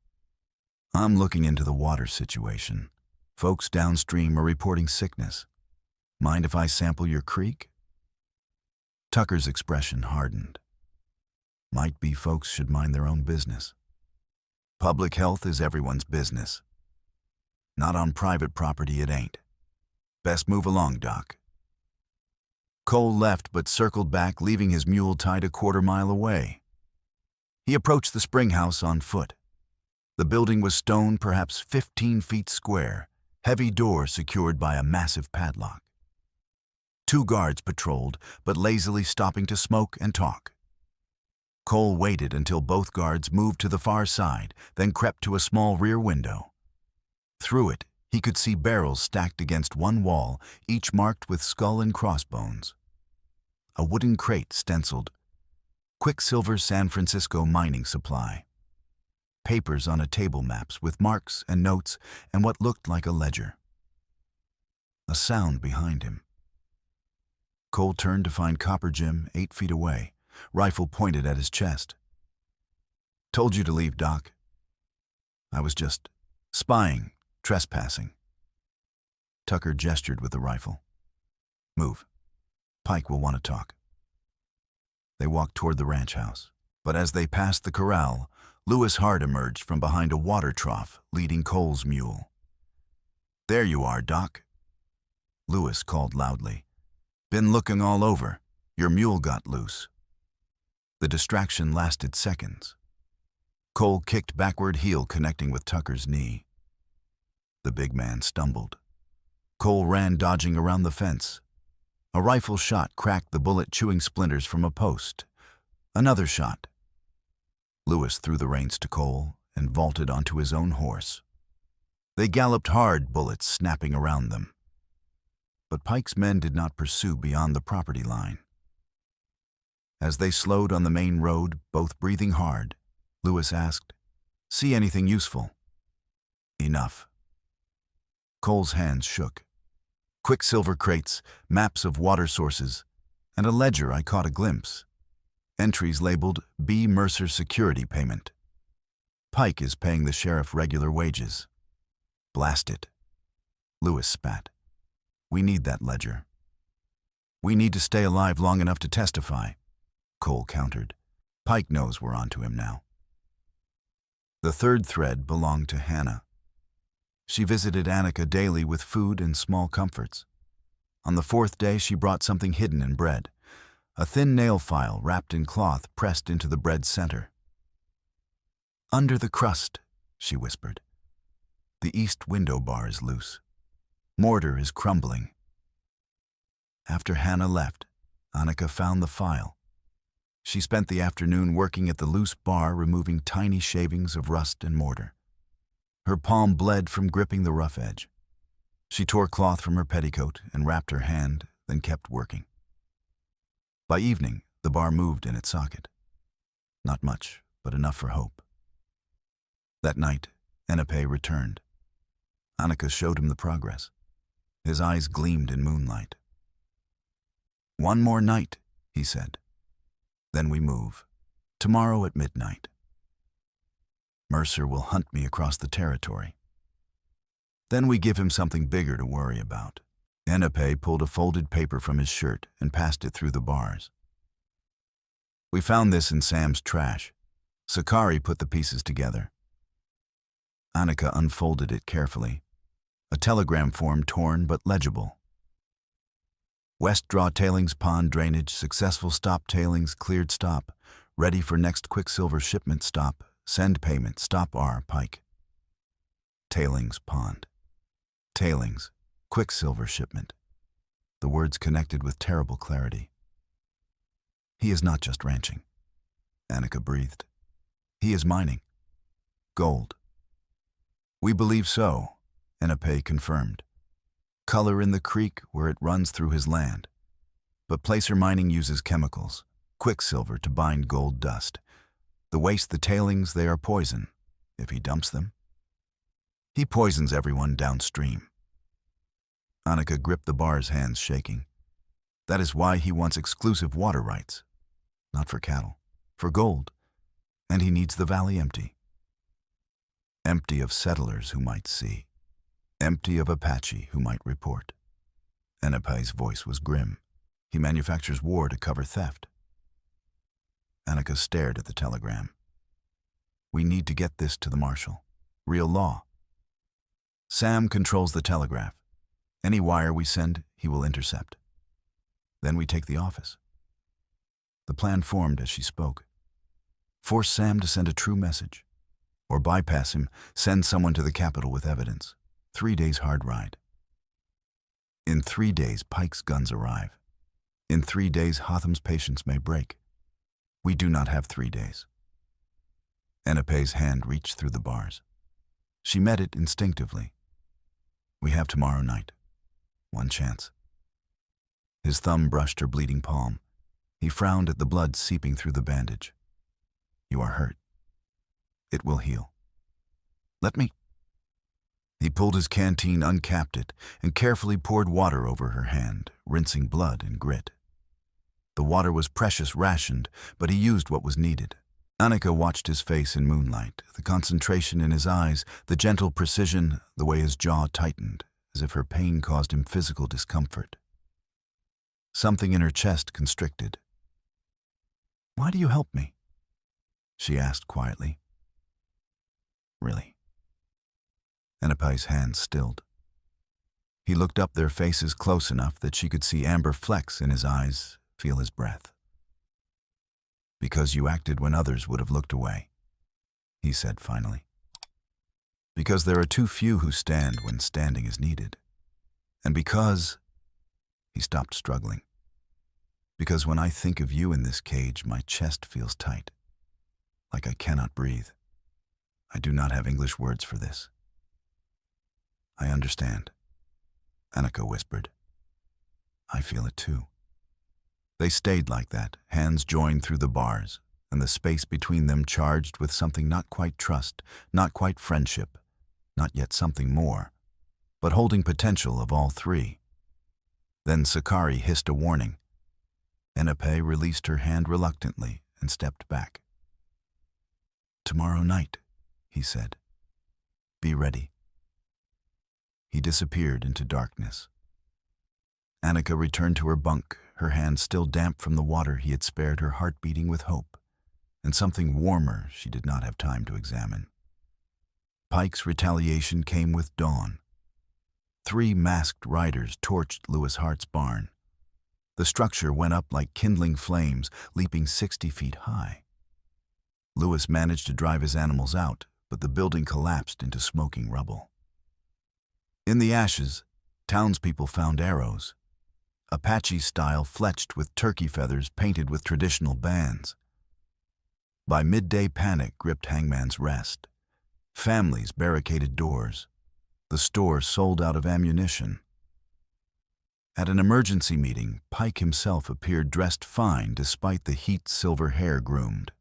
I'm looking into the water situation. Folks downstream are reporting sickness. Mind if I sample your creek? Tucker's expression hardened. Might be folks should mind their own business. Public health is everyone's business. Not on private property, it ain't. Best move along, Doc. Cole left but circled back, leaving his mule tied a 1/4 mile away. He approached the spring house on foot. The building was stone, perhaps 15 feet square, heavy door secured by a massive padlock. 2 guards patrolled, but lazily stopping to smoke and talk. Cole waited until both guards moved to the far side, then crept to a small rear window. Through it, He could see barrels stacked against one wall, each marked with skull and crossbones. A wooden crate stenciled, "Quicksilver San Francisco Mining Supply." Papers on a table maps with marks and notes and what looked like a ledger. A sound behind him. Cole turned to find Copper Jim 8 feet away, rifle pointed at his chest. "Told you to leave, Doc. I was just spying, trespassing." Tucker gestured with the rifle. "Move. Pike will want to talk." They walked toward the ranch house, but as they passed the corral, Lewis Hart emerged from behind a water trough, leading Cole's mule. "There you are, Doc," Lewis called loudly. "Been looking all over. Your mule got loose." The distraction lasted seconds. Cole kicked backward heel connecting with Tucker's knee. The big man stumbled. Cole ran dodging around the fence. A rifle shot cracked the bullet-chewing splinters from a post. Another shot. Lewis threw the reins to Cole and vaulted onto his own horse. They galloped hard, bullets snapping around them. But Pike's men did not pursue beyond the property line. As they slowed on the main road, both breathing hard, Lewis asked, "See anything useful?" "Enough." Cole's hands shook. "Quicksilver crates, maps of water sources, and a ledger I caught a glimpse. Entries labeled B. Mercer security payment. Pike is paying the sheriff regular wages." "Blast it." Lewis spat. "We need that ledger." "We need to stay alive long enough to testify," Cole countered. "Pike knows we're onto him now." The third thread belonged to Hannah. She visited Annika daily with food and small comforts. On the fourth day, she brought something hidden in bread, a thin nail file wrapped in cloth pressed into the bread's center. "Under the crust," she whispered. "The east window bar is loose. Mortar is crumbling." After Hannah left, Annika found the file. She spent the afternoon working at the loose bar, removing tiny shavings of rust and mortar. Her palm bled from gripping the rough edge. She tore cloth from her petticoat and wrapped her hand, then kept working. By evening, the bar moved in its socket. Not much, but enough for hope. That night, Enepe returned. Annika showed him the progress. His eyes gleamed in moonlight. "One more night," he said. "Then we move. Tomorrow at midnight. Mercer will hunt me across the territory. Then we give him something bigger to worry about." Enepe pulled a folded paper from his shirt and passed it through the bars. "We found this in Sam's trash. Sakari put the pieces together." Annika unfolded it carefully. A telegram form torn but legible. "West Draw Tailings Pond Drainage, successful stop tailings, cleared stop. Ready for next Quicksilver shipment stop. Send payment, stop R. Pike." Tailings Pond. Tailings. Quicksilver shipment. The words connected with terrible clarity. "He is not just ranching," Annika breathed. "He is mining. Gold." "We believe so," Enepe confirmed. "Color in the creek where it runs through his land. But placer mining uses chemicals, quicksilver to bind gold dust. The waste, the tailings, they are poison, if he dumps them. He poisons everyone downstream." Annika gripped the bar's, hands shaking. "That is why he wants exclusive water rights. Not for cattle, for gold. And he needs the valley empty. Empty of settlers who might see. Empty of Apache who might report." Enepe's voice was grim. "He manufactures war to cover theft." Annika stared at the telegram. "We need to get this to the marshal. Real law. Sam controls the telegraph. Any wire we send, he will intercept. Then we take the office." The plan formed as she spoke. Force Sam to send a true message. Or bypass him, send someone to the capital with evidence. 3 days hard ride. In 3 days, Pike's guns arrive. In 3 days, Hotham's patience may break. We do not have 3 days. Enepe's hand reached through the bars. She met it instinctively. We have tomorrow night. One chance. His thumb brushed her bleeding palm. He frowned at the blood seeping through the bandage. You are hurt. It will heal. Let me. He pulled his canteen, uncapped it, and carefully poured water over her hand, rinsing blood and grit. The water was precious rationed, but he used what was needed. Annika watched his face in moonlight, the concentration in his eyes, the gentle precision, the way his jaw tightened, as if her pain caused him physical discomfort. Something in her chest constricted. Why do you help me? She asked quietly. Really? Apache's hands stilled. He looked up, their faces close enough that she could see amber flecks in his eyes, feel his breath. Because you acted when others would have looked away, he said finally. Because there are too few who stand when standing is needed. And because... He stopped struggling. Because when I think of you in this cage, my chest feels tight, like I cannot breathe. I do not have English words for this. I understand, Annika whispered. I feel it too. They stayed like that, hands joined through the bars, and the space between them charged with something not quite trust, not quite friendship, not yet something more, but holding potential of all three. Then Sakari hissed a warning. Apache released her hand reluctantly and stepped back. Tomorrow night, he said. Be ready. He disappeared into darkness. Annika returned to her bunk, her hand still damp from the water he had spared her, heart beating with hope, and something warmer she did not have time to examine. Pike's retaliation came with dawn. 3 masked riders torched Lewis Hart's barn. The structure went up like kindling flames, leaping 60 feet high. Lewis managed to drive his animals out, but the building collapsed into smoking rubble. In the ashes, townspeople found arrows, Apache style, fletched with turkey feathers painted with traditional bands. By midday, panic gripped Hangman's Rest. Families barricaded doors. The store sold out of ammunition. At an emergency meeting, Pike himself appeared dressed fine despite the heat, silver hair groomed.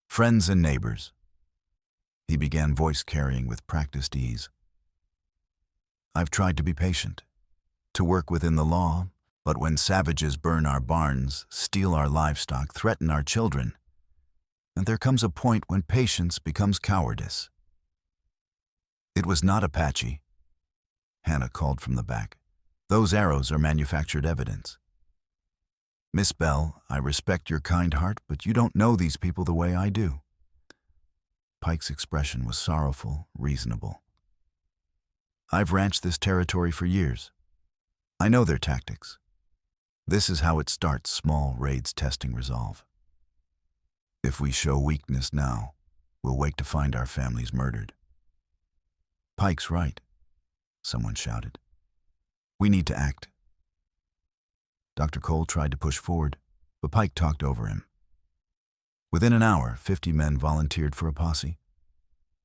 Friends and neighbors. He began voice carrying with practiced ease. I've tried to be patient, to work within the law, but when savages burn our barns, steal our livestock, threaten our children, and there comes a point when patience becomes cowardice. It was not Apache, Hannah called from the back. Those arrows are manufactured evidence. Miss Bell, I respect your kind heart, but you don't know these people the way I do. Pike's expression was sorrowful, reasonable. I've ranched this territory for years. I know their tactics. This is how it starts, small raids testing resolve. If we show weakness now, we'll wake to find our families murdered. Pike's right, someone shouted. We need to act. Dr. Cole tried to push forward, but Pike talked over him. Within an hour, 50 men volunteered for a posse.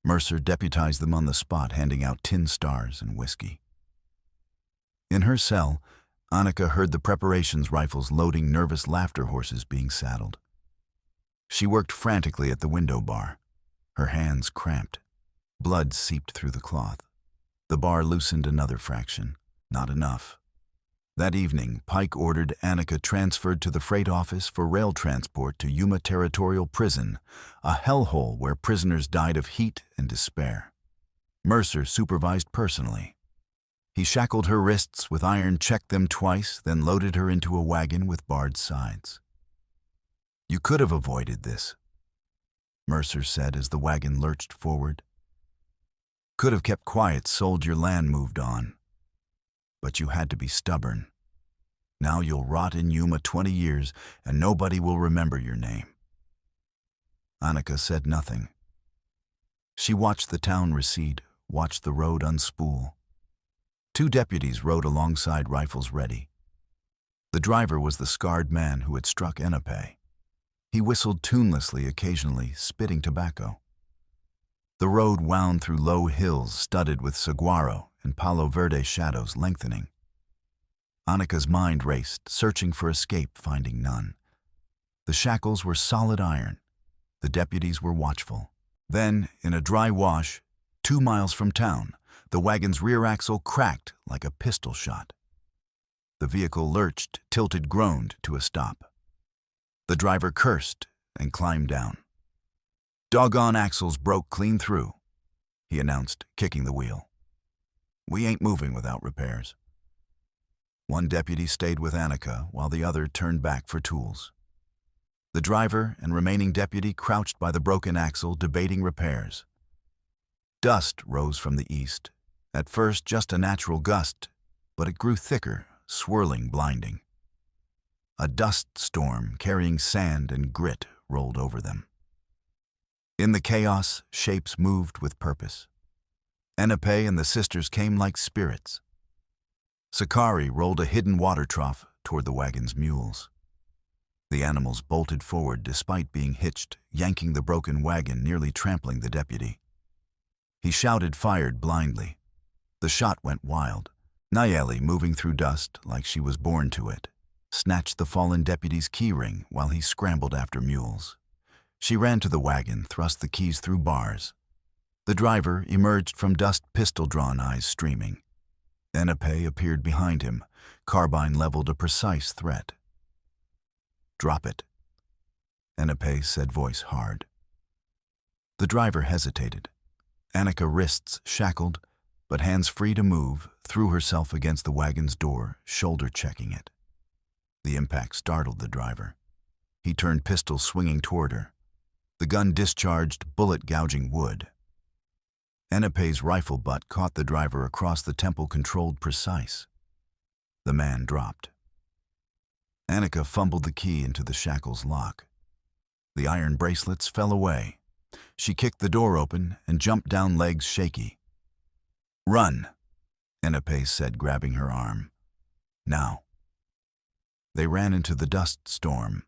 Mercer deputized them on the spot, handing out tin stars and whiskey. In her cell, Annika heard the preparations rifles loading, nervous laughter horses being saddled. She worked frantically at the window bar. Her hands cramped. Blood seeped through the cloth. The bar loosened another fraction. Not enough. That evening, Pike ordered Annika transferred to the freight office for rail transport to Yuma Territorial Prison, a hellhole where prisoners died of heat and despair. Mercer supervised personally. He shackled her wrists with iron, checked them twice, then loaded her into a wagon with barred sides. You could have avoided this, Mercer said as the wagon lurched forward. Could have kept quiet, sold your land, moved on. But you had to be stubborn. Now you'll rot in Yuma 20 years and nobody will remember your name. Annika said nothing. She watched the town recede, watched the road unspool. 2 deputies rode alongside, rifles ready. The driver was the scarred man who had struck Apache. He whistled tunelessly, occasionally spitting tobacco. The road wound through low hills studded with saguaro and Palo Verde shadows lengthening. Annika's mind raced, searching for escape, finding none. The shackles were solid iron. The deputies were watchful. Then, in a dry wash, 2 miles from town, the wagon's rear axle cracked like a pistol shot. The vehicle lurched, tilted, groaned to a stop. The driver cursed and climbed down. "Doggone axles broke clean through," he announced, kicking the wheel. "We ain't moving without repairs." One deputy stayed with Annika while the other turned back for tools. The driver and remaining deputy crouched by the broken axle, debating repairs. Dust rose from the east. At first, just a natural gust, but it grew thicker, swirling, blinding. A dust storm carrying sand and grit rolled over them. In the chaos, shapes moved with purpose. Enepe and the sisters came like spirits. Sakari rolled a hidden water trough toward the wagon's mules. The animals bolted forward despite being hitched, yanking the broken wagon, nearly trampling the deputy. He shouted, fired blindly. The shot went wild. Nayeli, moving through dust like she was born to it, snatched the fallen deputy's keyring while he scrambled after mules. She ran to the wagon, thrust the keys through bars. The driver emerged from dust, pistol-drawn, eyes streaming. Enepe appeared behind him, carbine leveled, a precise threat. "Drop it," Enepe said, voice hard. The driver hesitated. Annika, wrists shackled, but hands free to move, threw herself against the wagon's door, shoulder checking it. The impact startled the driver. He turned, pistol swinging toward her. The gun discharged, bullet gouging wood. Enepe's rifle butt caught the driver across the temple, controlled, precise. The man dropped. Annika fumbled the key into the shackle's lock. The iron bracelets fell away. She kicked the door open and jumped down, legs shaky. "Run," Enepe said, grabbing her arm. "Now." They ran into the dust storm.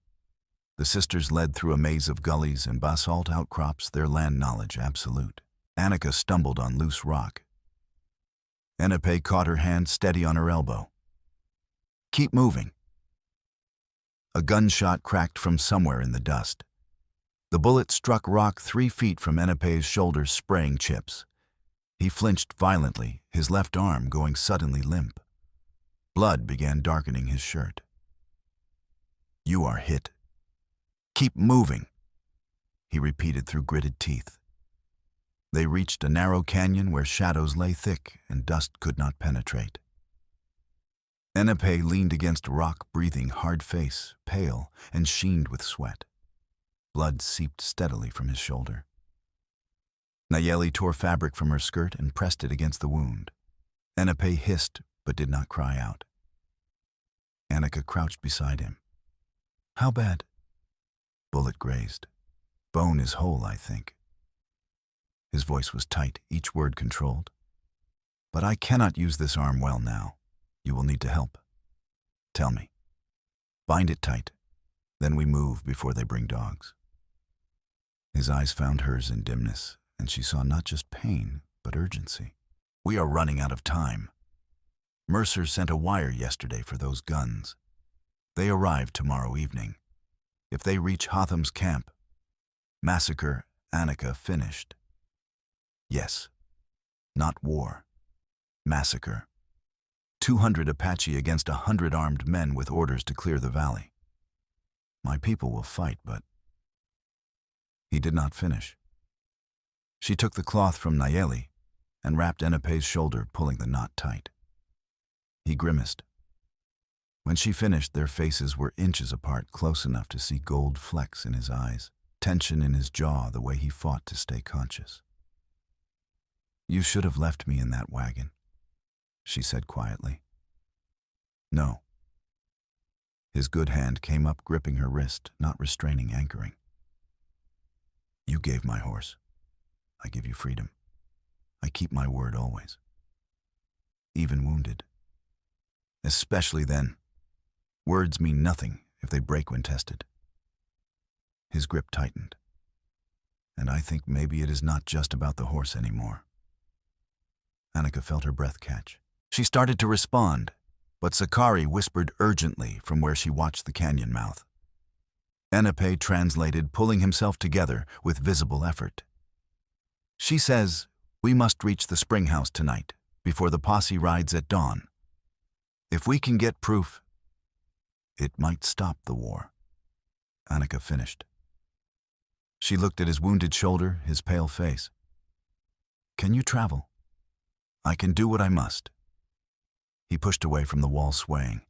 The sisters led through a maze of gullies and basalt outcrops, their land knowledge absolute. Annika stumbled on loose rock. Enepe caught her hand, steady on her elbow. "Keep moving." A gunshot cracked from somewhere in the dust. The bullet struck rock 3 feet from Enepe's shoulder, spraying chips. He flinched violently, his left arm going suddenly limp. Blood began darkening his shirt. "You are hit. Keep moving," he repeated through gritted teeth. They reached a narrow canyon where shadows lay thick and dust could not penetrate. Enepe leaned against a rock, breathing, hard face, pale and sheened with sweat. Blood seeped steadily from his shoulder. Nayeli tore fabric from her skirt and pressed it against the wound. Enepe hissed but did not cry out. Annika crouched beside him. "How bad?" "Bullet grazed. Bone is whole, I think." His voice was tight, each word controlled. "But I cannot use this arm well now. You will need to help. Tell me. Bind it tight. Then we move before they bring dogs." His eyes found hers in dimness, and she saw not just pain, but urgency. "We are running out of time. Mercer sent a wire yesterday for those guns. They arrive tomorrow evening. If they reach Hotham's camp, massacre, Annika finished. Yes, not war. Massacre. 200 Apache against 100 armed men with orders to clear the valley. My people will fight, but..." He did not finish. She took the cloth from Nayeli and wrapped Enepe's shoulder, pulling the knot tight. He grimaced. When she finished, their faces were inches apart, close enough to see gold flecks in his eyes, tension in his jaw, the way he fought to stay conscious. "You should have left me in that wagon," she said quietly. "No." His good hand came up, gripping her wrist, not restraining, anchoring. "You gave my horse. I give you freedom. I keep my word always. Even wounded. Especially then. Words mean nothing if they break when tested." His grip tightened. "And I think maybe it is not just about the horse anymore. Annika felt her breath catch. She started to respond, but Sakari whispered urgently from where she watched the canyon mouth. Enepe translated, pulling himself together with visible effort. She says, "We must reach the spring house tonight, before the posse rides at dawn. If we can get proof, it might stop the war." Annika finished. She looked at his wounded shoulder, his pale face. "Can you travel? I can do what I must." He pushed away from the wall, swaying.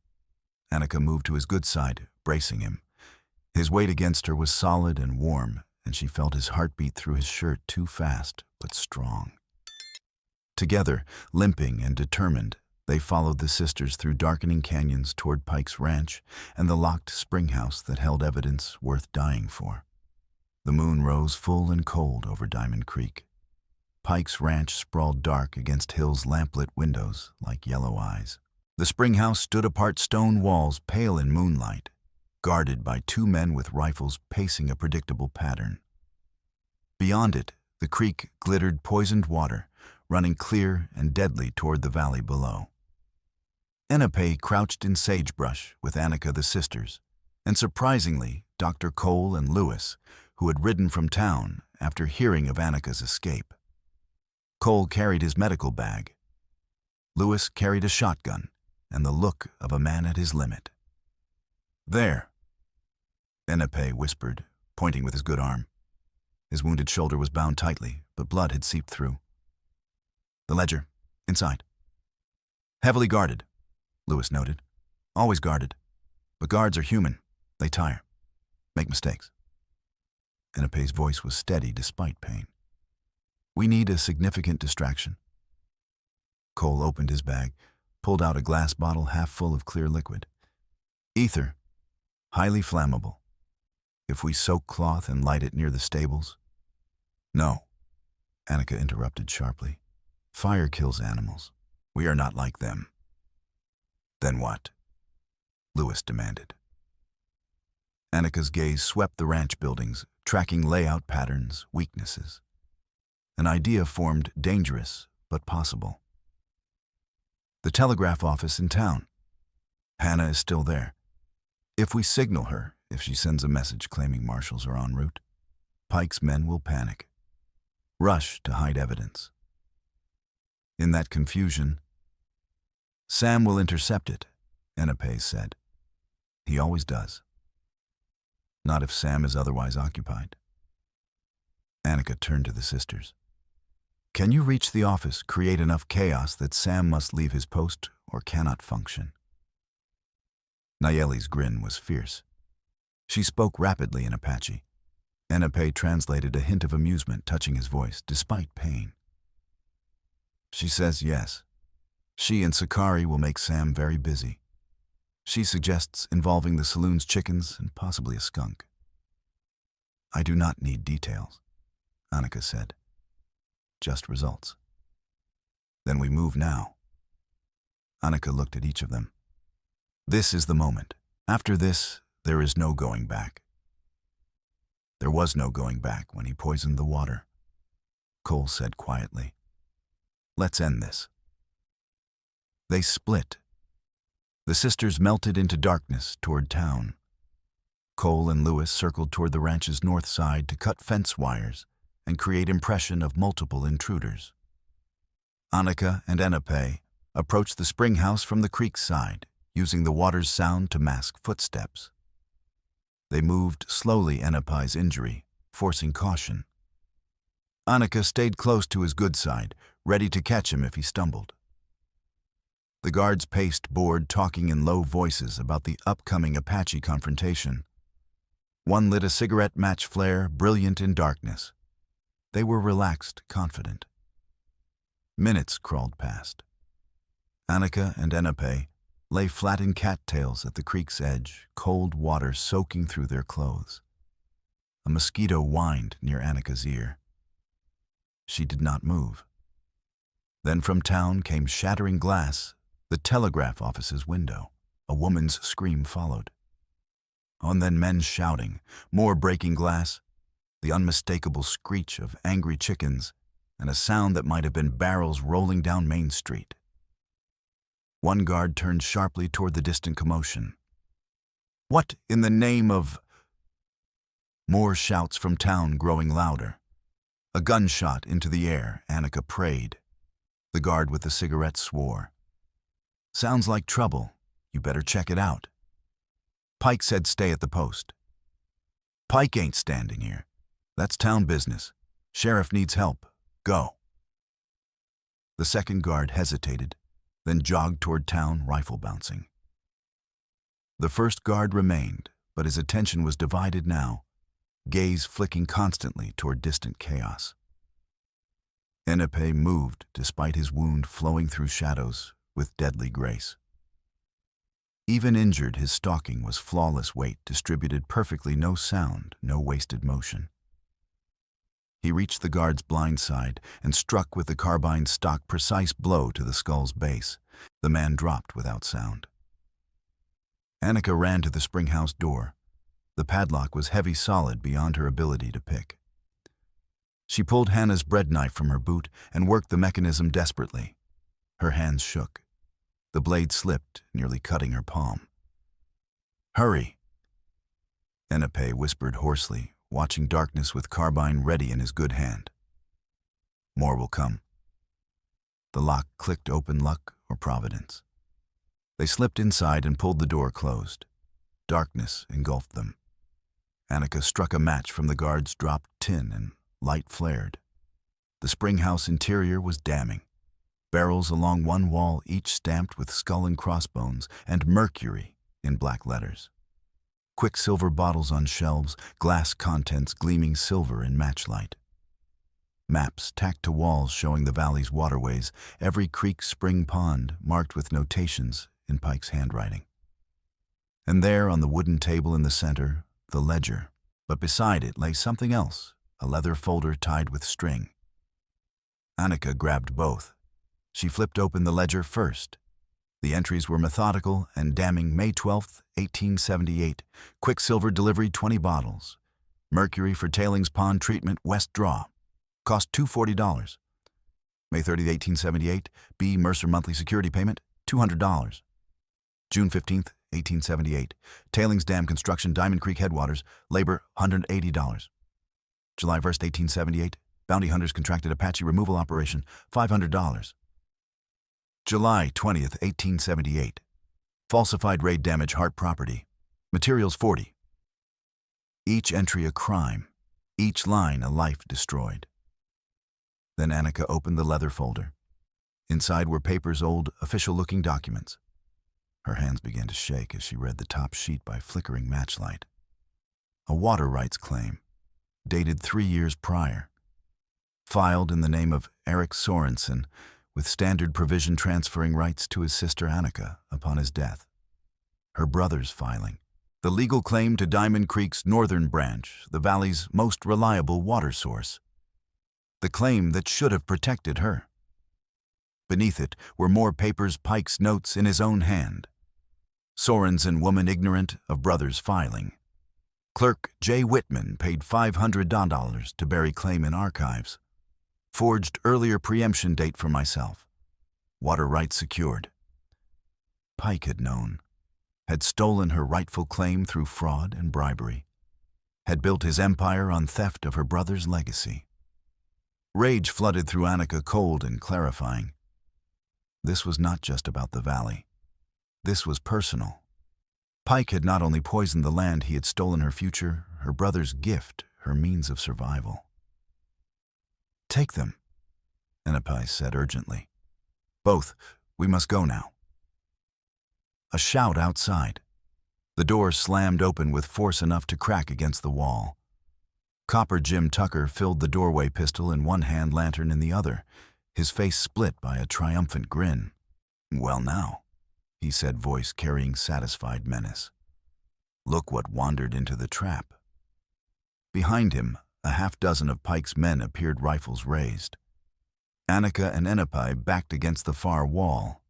Annika moved to his good side, bracing him. His weight against her was solid and warm, and she felt his heart beat through his shirt, too fast, but strong. Together, limping and determined, they followed the sisters through darkening canyons toward Pike's ranch and the locked spring house that held evidence worth dying for. The moon rose full and cold over Diamond Creek. Pike's ranch sprawled dark against Hill's lamplit windows like yellow eyes. The spring house stood apart, stone walls pale in moonlight, guarded by two men with rifles pacing a predictable pattern. Beyond it, the creek glittered poisoned water, running clear and deadly toward the valley below. Enepe crouched in sagebrush with Annika, the sisters, and surprisingly, Dr. Cole and Lewis, who had ridden from town after hearing of Annika's escape. Cole carried his medical bag. Lewis carried a shotgun and the look of a man at his limit. "There," Enepe whispered, pointing with his good arm. His wounded shoulder was bound tightly, but blood had seeped through. "The ledger, inside." "Heavily guarded," Lewis noted. "Always guarded. But guards are human. They tire. Make mistakes." Enepe's voice was steady despite pain. "We need a significant distraction." Cole opened his bag, pulled out a glass bottle half full of clear liquid. "Ether. Highly flammable. If we soak cloth and light it near the stables—" "No," Annika interrupted sharply. "Fire kills animals. We are not like them." "Then what?" Lewis demanded. Annika's gaze swept the ranch buildings, tracking layout patterns, weaknesses. An idea formed, dangerous but possible. "The telegraph office in town. Hannah is still there. If we signal her, if she sends a message claiming marshals are en route, Pike's men will panic, rush to hide evidence. In that confusion, Sam will intercept it," Enepe said. "He always does. Not if Sam is otherwise occupied." Annika turned to the sisters. "Can you reach the office, create enough chaos that Sam must leave his post or cannot function?" Nayeli's grin was fierce. She spoke rapidly in Apache. Enepe translated, a hint of amusement touching his voice, despite pain. "She says yes. She and Sakari will make Sam very busy. She suggests involving the saloon's chickens and possibly a skunk." "I do not need details," Annika said. "Just results." "Then we move now." Annika looked at each of them. "This is the moment. After this, there is no going back." "There was no going back when he poisoned the water," Cole said quietly. "Let's end this." They split. The sisters melted into darkness toward town. Cole and Lewis circled toward the ranch's north side to cut fence wires and create impression of multiple intruders. Annika and Enepe approached the spring house from the creek side, using the water's sound to mask footsteps. They moved slowly Enepe's injury, forcing caution. Annika stayed close to his good side, ready to catch him if he stumbled. The guards paced bored, talking in low voices about the upcoming Apache confrontation. One lit a cigarette match flare, brilliant in darkness. They were relaxed, confident. Minutes crawled past. Annika and Enepe lay flat in cattails at the creek's edge, cold water soaking through their clothes. A mosquito whined near Annika's ear. She did not move. Then from town came shattering glass, the telegraph office's window. A woman's scream followed. And then men shouting, more breaking glass, the unmistakable screech of angry chickens, and a sound that might have been barrels rolling down Main Street. One guard turned sharply toward the distant commotion. "What in the name of—" More shouts from town growing louder. A gunshot into the air, Annika prayed. The guard with the cigarette swore. "Sounds like trouble. You better check it out." Pike said stay at the post. "Pike ain't standing here. That's town business. Sheriff needs help. Go." The second guard hesitated, then jogged toward town, rifle bouncing. The first guard remained, but his attention was divided now, gaze flicking constantly toward distant chaos. Enipe moved despite his wound flowing through shadows with deadly grace. Even injured, his stalking was flawless weight distributed perfectly, no sound, no wasted motion. He reached the guard's blind side and struck with the carbine stock precise blow to the skull's base. The man dropped without sound. Annika ran to the springhouse door. The padlock was heavy solid beyond her ability to pick. She pulled Hannah's bread knife from her boot and worked the mechanism desperately. Her hands shook. The blade slipped, nearly cutting her palm. "Hurry!" Enipe whispered hoarsely, watching darkness with carbine ready in his good hand. "More will come." The lock clicked open, luck or providence. They slipped inside and pulled the door closed. Darkness engulfed them. Annika struck a match from the guard's dropped tin and light flared. The springhouse interior was damning. Barrels along one wall, each stamped with skull and crossbones, and Mercury in black letters. Quicksilver bottles on shelves, glass contents gleaming silver in matchlight. Maps tacked to walls showing the valley's waterways, every creek, spring, pond marked with notations in Pike's handwriting. And there on the wooden table in the center, the ledger, but beside it lay something else, a leather folder tied with string. Annika grabbed both. She flipped open the ledger first. The entries were methodical and damning. May 12th, 1878. Quicksilver delivery 20 bottles. Mercury for tailings pond treatment, West Draw. Cost $240. May 30th, 1878. B. Mercer monthly security payment, $200. June 15th, 1878. Tailings dam construction, Diamond Creek headwaters. Labor, $180. July 1st, 1878. Bounty hunters contracted Apache removal operation, $500. July 20th, 1878. Falsified raid damage Hart property. Materials 40. Each entry a crime, each line a life destroyed. Then Annika opened the leather folder. Inside were papers, old, official-looking documents. Her hands began to shake as she read the top sheet by flickering matchlight. A water rights claim, dated 3 years prior. Filed in the name of Eric Sorensen, with standard provision transferring rights to his sister Annika upon his death. Her brother's filing. The legal claim to Diamond Creek's northern branch, the valley's most reliable water source. The claim that should have protected her. Beneath it were more papers, Pike's notes in his own hand. Sorensen, woman ignorant of brother's filing. Clerk J. Whitman paid $500 to bury claim in archives. Forged earlier preemption date for myself. Water rights secured. Pike had known. Had stolen her rightful claim through fraud and bribery. Had built his empire on theft of her brother's legacy. Rage flooded through Annika, cold and clarifying. This was not just about the valley. This was personal. Pike had not only poisoned the land, he had stolen her future, her brother's gift, her means of survival. "Take them," Enipe said urgently. "Both. We must go now." A shout outside. The door slammed open with force enough to crack against the wall. Copper Jim Tucker filled the doorway, pistol in one hand, lantern in the other, his face split by a triumphant grin. "Well now," he said, voice carrying satisfied menace. "Look what wandered into the trap." Behind him, a half-dozen of Pike's men appeared, rifles raised. Annika and Enipe backed against the far wall.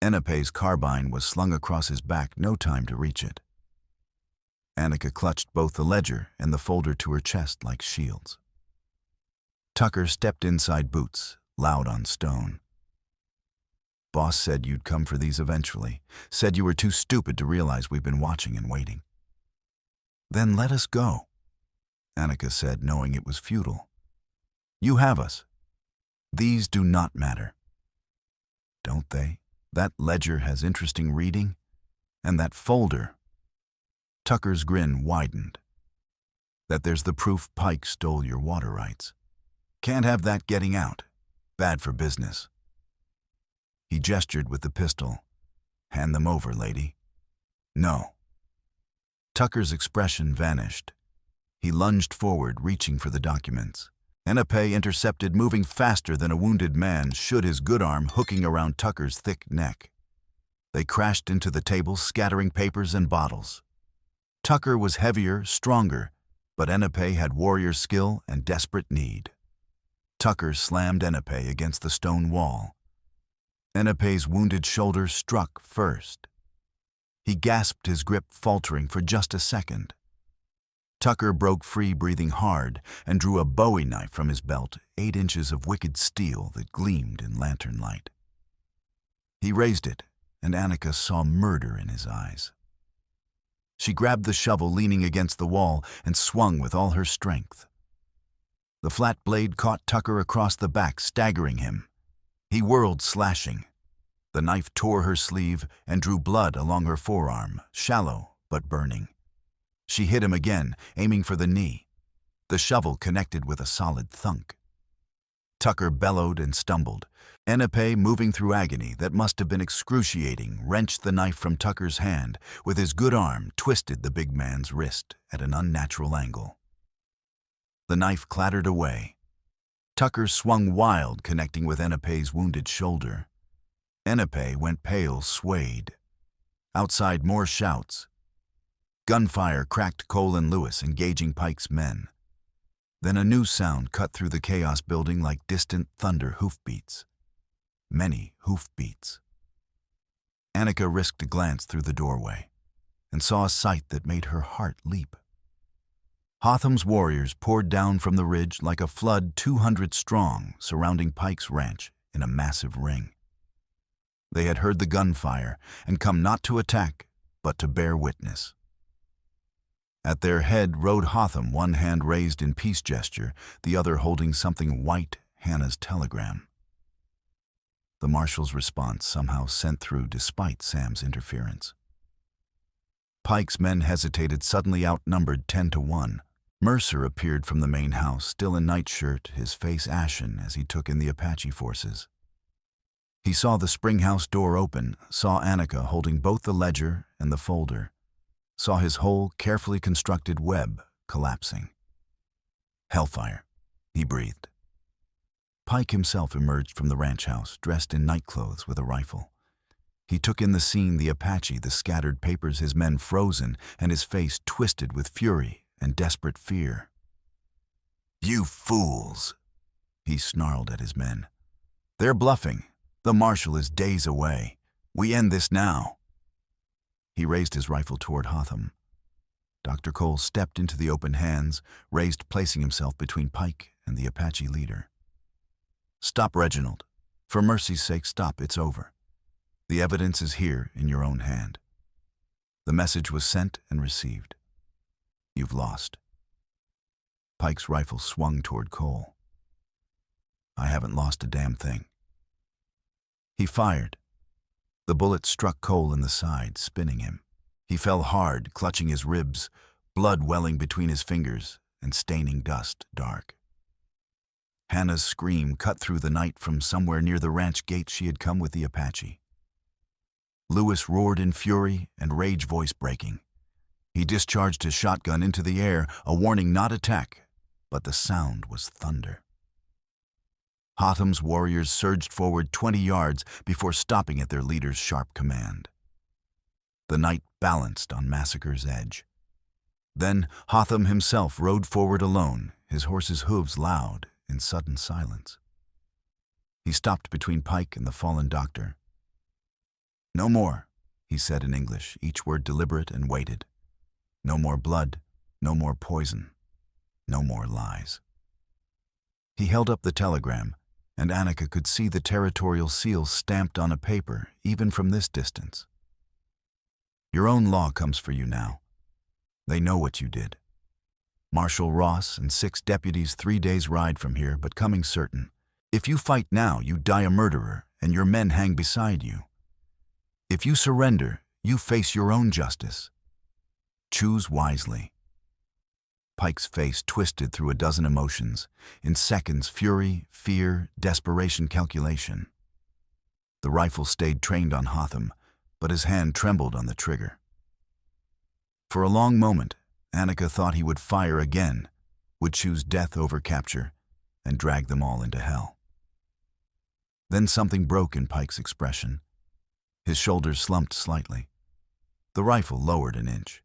Enipe's carbine was slung across his back, no time to reach it. Annika clutched both the ledger and the folder to her chest like shields. Tucker stepped inside boots, loud on stone. Boss said you'd come for these eventually. Said you were too stupid to realize we've been watching and waiting. Then let us go, Annika said, knowing it was futile. You have us. These do not matter. Don't they? That ledger has interesting reading. And that folder. Tucker's grin widened. That there's the proof Pike stole your water rights. Can't have that getting out. Bad for business. He gestured with the pistol. Hand them over, lady. No. Tucker's expression vanished. He lunged forward, reaching for the documents. Enepe intercepted, moving faster than a wounded man should, his good arm hooking around Tucker's thick neck. They crashed into the table, scattering papers and bottles. Tucker was heavier, stronger, but Enepe had warrior skill and desperate need. Tucker slammed Enepe against the stone wall. Enepe's wounded shoulder struck first. He gasped, his grip faltering for just a second. Tucker broke free, breathing hard, and drew a Bowie knife from his belt, 8 inches of wicked steel that gleamed in lantern light. He raised it, and Annika saw murder in his eyes. She grabbed the shovel leaning against the wall and swung with all her strength. The flat blade caught Tucker across the back, staggering him. He whirled, slashing. The knife tore her sleeve and drew blood along her forearm, shallow but burning. She hit him again, aiming for the knee. The shovel connected with a solid thunk. Tucker bellowed and stumbled. Enepe, moving through agony that must have been excruciating, wrenched the knife from Tucker's hand. With his good arm, twisted the big man's wrist at an unnatural angle. The knife clattered away. Tucker swung wild, connecting with Enepe's wounded shoulder. Enepe went pale, swayed. Outside, more shouts. Gunfire cracked Cole and Lewis, engaging Pike's men. Then a new sound cut through the chaos building like distant thunder hoofbeats. Many hoofbeats. Annika risked a glance through the doorway and saw a sight that made her heart leap. Hotham's warriors poured down from the ridge like a flood, 200 strong, surrounding Pike's ranch in a massive ring. They had heard the gunfire and come not to attack, but to bear witness. At their head rode Hotham, one hand raised in peace gesture, the other holding something white, Hannah's telegram. The marshal's response somehow sent through despite Sam's interference. Pike's men hesitated, suddenly outnumbered 10-1. Mercer appeared from the main house, still in nightshirt, his face ashen as he took in the Apache forces. He saw the springhouse door open, saw Annika holding both the ledger and the folder, saw his whole carefully constructed web collapsing. Hellfire, he breathed. Pike himself emerged from the ranch house, dressed in nightclothes with a rifle. He took in the scene, the Apache, the scattered papers, his men frozen, and his face twisted with fury and desperate fear. "You fools," he snarled at his men. "They're bluffing. The marshal is days away. We end this now." He raised his rifle toward Hotham. Dr. Cole stepped into the open hands, raised, placing himself between Pike and the Apache leader. "Stop, Reginald. For mercy's sake, stop. It's over. The evidence is here in your own hand. The message was sent and received. You've lost." Pike's rifle swung toward Cole. "I haven't lost a damn thing." He fired. The bullet struck Cole in the side, spinning him. He fell hard, clutching his ribs, blood welling between his fingers and staining dust dark. Hannah's scream cut through the night from somewhere near the ranch gate. She had come with the Apache. Lewis roared in fury and rage, voice breaking. He discharged his shotgun into the air, a warning, not attack, but the sound was thunder. Hotham's warriors surged forward 20 yards before stopping at their leader's sharp command. The night balanced on massacre's edge. Then Hotham himself rode forward alone, his horse's hooves loud in sudden silence. He stopped between Pike and the fallen doctor. "No more," he said in English, each word deliberate and weighted. "No more blood, no more poison, no more lies." He held up the telegram, and Annika could see the territorial seal stamped on a paper, even from this distance. Your own law comes for you now. They know what you did. Marshal Ross and 6 deputies 3 days' ride from here, but coming certain. If you fight now, you die a murderer, and your men hang beside you. If you surrender, you face your own justice. Choose wisely. Pike's face twisted through a dozen emotions. In seconds, fury, fear, desperation, calculation. The rifle stayed trained on Hotham, but his hand trembled on the trigger. For a long moment, Annika thought he would fire again, would choose death over capture, and drag them all into hell. Then something broke in Pike's expression. His shoulders slumped slightly. The rifle lowered an inch.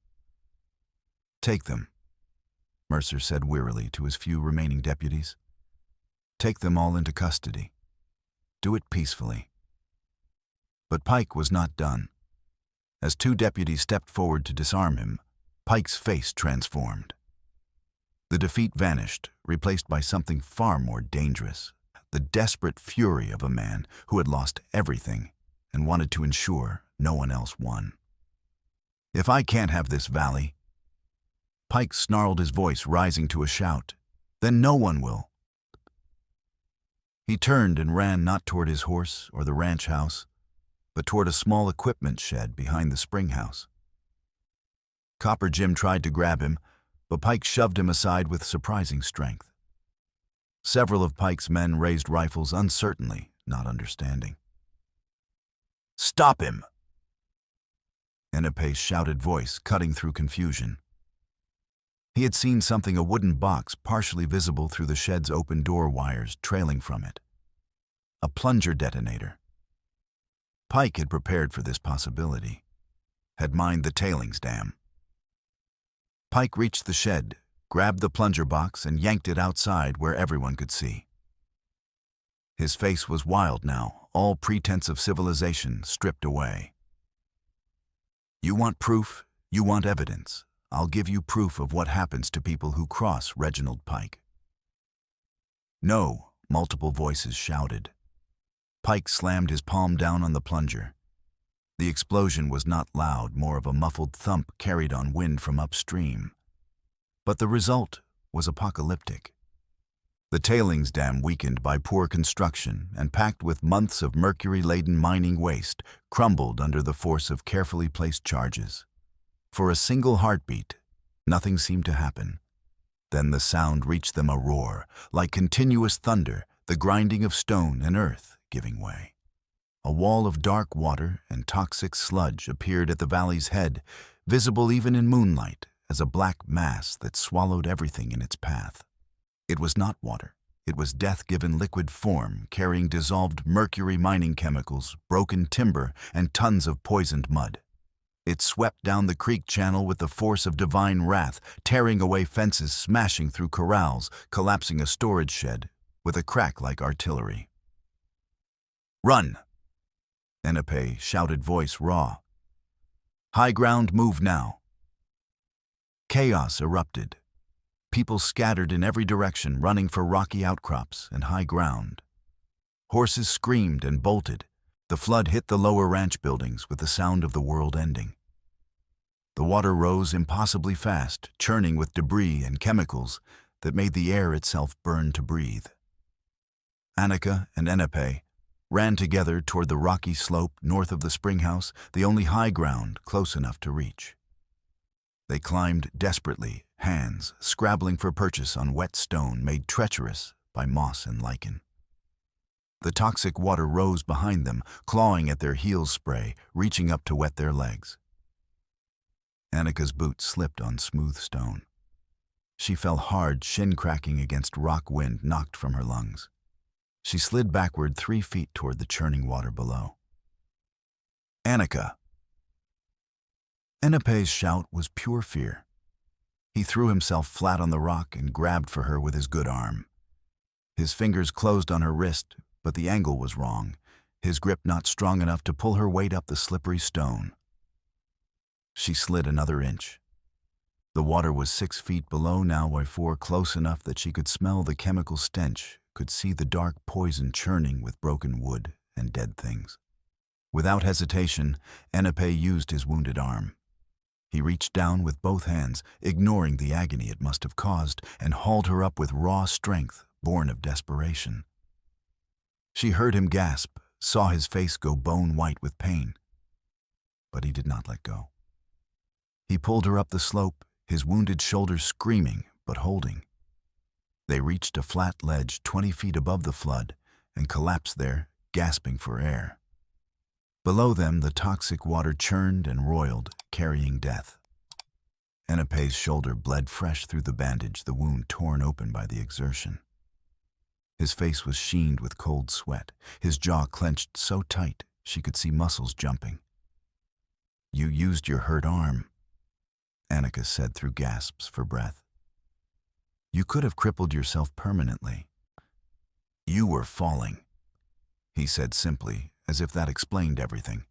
Take them, Mercer said wearily to his few remaining deputies. Take them all into custody. Do it peacefully. But Pike was not done. As 2 deputies stepped forward to disarm him, Pike's face transformed. The defeat vanished, replaced by something far more dangerous, the desperate fury of a man who had lost everything and wanted to ensure no one else won. If I can't have this valley, Pike snarled, his voice rising to a shout, then no one will. He turned and ran not toward his horse or the ranch house, but toward a small equipment shed behind the spring house. Copper Jim tried to grab him, but Pike shoved him aside with surprising strength. Several of Pike's men raised rifles uncertainly, not understanding. Stop him! Enipe's shouted voice cutting through confusion. He had seen something, a wooden box partially visible through the shed's open door wires trailing from it. A plunger detonator. Pike had prepared for this possibility, had mined the tailings dam. Pike reached the shed, grabbed the plunger box, and yanked it outside where everyone could see. His face was wild now, all pretense of civilization stripped away. You want proof? You want evidence? I'll give you proof of what happens to people who cross Reginald Pike. No, multiple voices shouted. Pike slammed his palm down on the plunger. The explosion was not loud, more of a muffled thump carried on wind from upstream. But the result was apocalyptic. The tailings dam, weakened by poor construction and packed with months of mercury-laden mining waste, crumbled under the force of carefully placed charges. For a single heartbeat, nothing seemed to happen. Then the sound reached them, a roar, like continuous thunder, the grinding of stone and earth giving way. A wall of dark water and toxic sludge appeared at the valley's head, visible even in moonlight as a black mass that swallowed everything in its path. It was not water. It was death-given liquid form, carrying dissolved mercury mining chemicals, broken timber, and tons of poisoned mud. It swept down the creek channel with the force of divine wrath, tearing away fences, smashing through corrals, collapsing a storage shed with a crack like artillery. Run! Enipe shouted, voice raw. High ground, move now. Chaos erupted. People scattered in every direction, running for rocky outcrops and high ground. Horses screamed and bolted. The flood hit the lower ranch buildings with the sound of the world ending. The water rose impossibly fast, churning with debris and chemicals that made the air itself burn to breathe. Annika and Enipe ran together toward the rocky slope north of the spring house, the only high ground close enough to reach. They climbed desperately, hands scrabbling for purchase on wet stone made treacherous by moss and lichen. The toxic water rose behind them, clawing at their heels spray, reaching up to wet their legs. Annika's boots slipped on smooth stone. She fell hard, shin-cracking against rock wind knocked from her lungs. She slid backward 3 feet toward the churning water below. Annika! Enipe's shout was pure fear. He threw himself flat on the rock and grabbed for her with his good arm. His fingers closed on her wrist, but the angle was wrong, his grip not strong enough to pull her weight up the slippery stone. She slid another inch. The water was 6 feet below now by 4, close enough that she could smell the chemical stench could see the dark poison churning with broken wood and dead things. Without hesitation, Enipe used his wounded arm. He reached down with both hands, ignoring the agony it must have caused, and hauled her up with raw strength born of desperation. She heard him gasp, saw his face go bone-white with pain. But he did not let go. He pulled her up the slope, his wounded shoulder screaming but holding. They reached a flat ledge 20 feet above the flood and collapsed there, gasping for air. Below them, the toxic water churned and roiled, carrying death. Enipe's shoulder bled fresh through the bandage, the wound torn open by the exertion. His face was sheened with cold sweat, his jaw clenched so tight she could see muscles jumping. "You used your hurt arm," Annika said through gasps for breath. "You could have crippled yourself permanently." "You were falling," he said simply, as if that explained everything.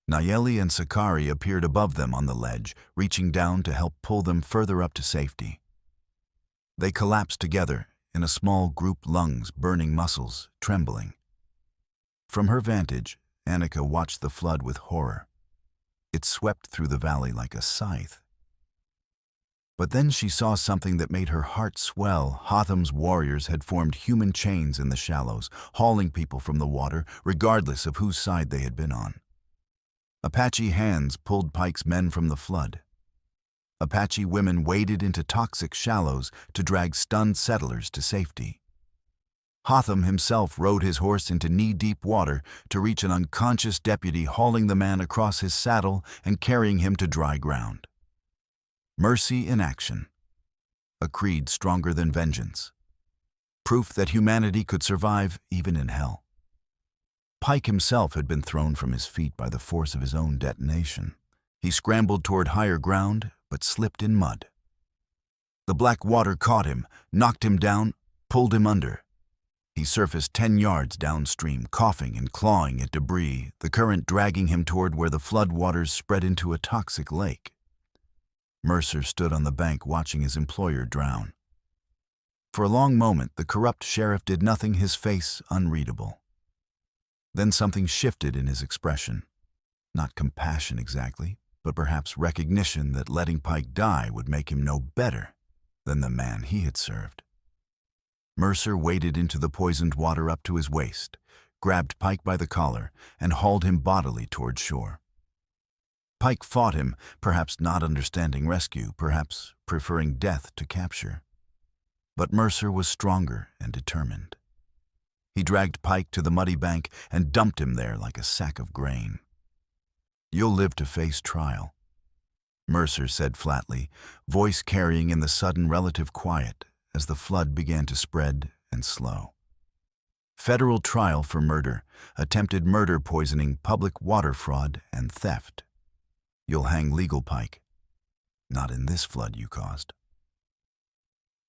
Nayeli and Sakari appeared above them on the ledge, reaching down to help pull them further up to safety. They collapsed together in a small group, lungs burning, muscles trembling. From her vantage, Annika watched the flood with horror. It swept through the valley like a scythe. But then she saw something that made her heart swell. Hotham's warriors had formed human chains in the shallows, hauling people from the water, regardless of whose side they had been on. Apache hands pulled Pike's men from the flood. Apache women waded into toxic shallows to drag stunned settlers to safety. Hotham himself rode his horse into knee-deep water to reach an unconscious deputy, hauling the man across his saddle and carrying him to dry ground. Mercy in action. A creed stronger than vengeance. Proof that humanity could survive even in hell. Pike himself had been thrown from his feet by the force of his own detonation. He scrambled toward higher ground, but slipped in mud. The black water caught him, knocked him down, pulled him under. He surfaced 10 yards downstream, coughing and clawing at debris, the current dragging him toward where the flood waters spread into a toxic lake. Mercer stood on the bank watching his employer drown. For a long moment, the corrupt sheriff did nothing, his face unreadable. Then something shifted in his expression. Not compassion exactly, but perhaps recognition that letting Pike die would make him no better than the man he had served. Mercer waded into the poisoned water up to his waist, grabbed Pike by the collar, and hauled him bodily toward shore. Pike fought him, perhaps not understanding rescue, perhaps preferring death to capture. But Mercer was stronger and determined. He dragged Pike to the muddy bank and dumped him there like a sack of grain. "You'll live to face trial," Mercer said flatly, voice carrying in the sudden relative quiet as the flood began to spread and slow. "Federal trial for murder, attempted murder, poisoning, public water fraud, and theft. You'll hang legal, Pike. Not in this flood you caused."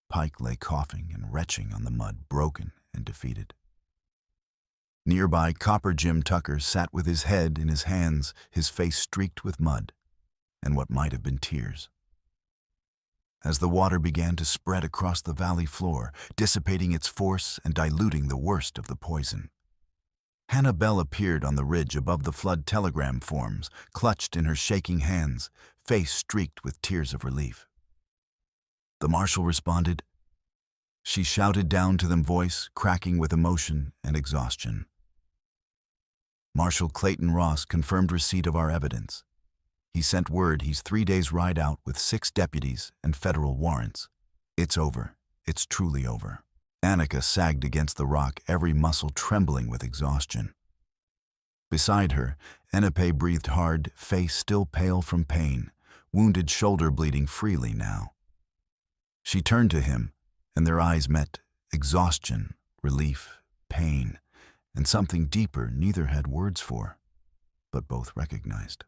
Pike lay coughing and retching on the mud, broken and defeated. Nearby, Copper Jim Tucker sat with his head in his hands, his face streaked with mud and what might have been tears. As the water began to spread across the valley floor, dissipating its force and diluting the worst of the poison, Hannah Bell appeared on the ridge above the flood telegram forms, clutched in her shaking hands, face streaked with tears of relief. The marshal responded. She shouted down to them, voice cracking with emotion and exhaustion. Marshal Clayton Ross confirmed receipt of our evidence. He sent word he's 3 days' ride out with 6 deputies and federal warrants. It's over. It's truly over. Annika sagged against the rock, every muscle trembling with exhaustion. Beside her, Enipe breathed hard, face still pale from pain, wounded shoulder bleeding freely now. She turned to him, and their eyes met, exhaustion, relief, pain, and something deeper neither had words for, but both recognized.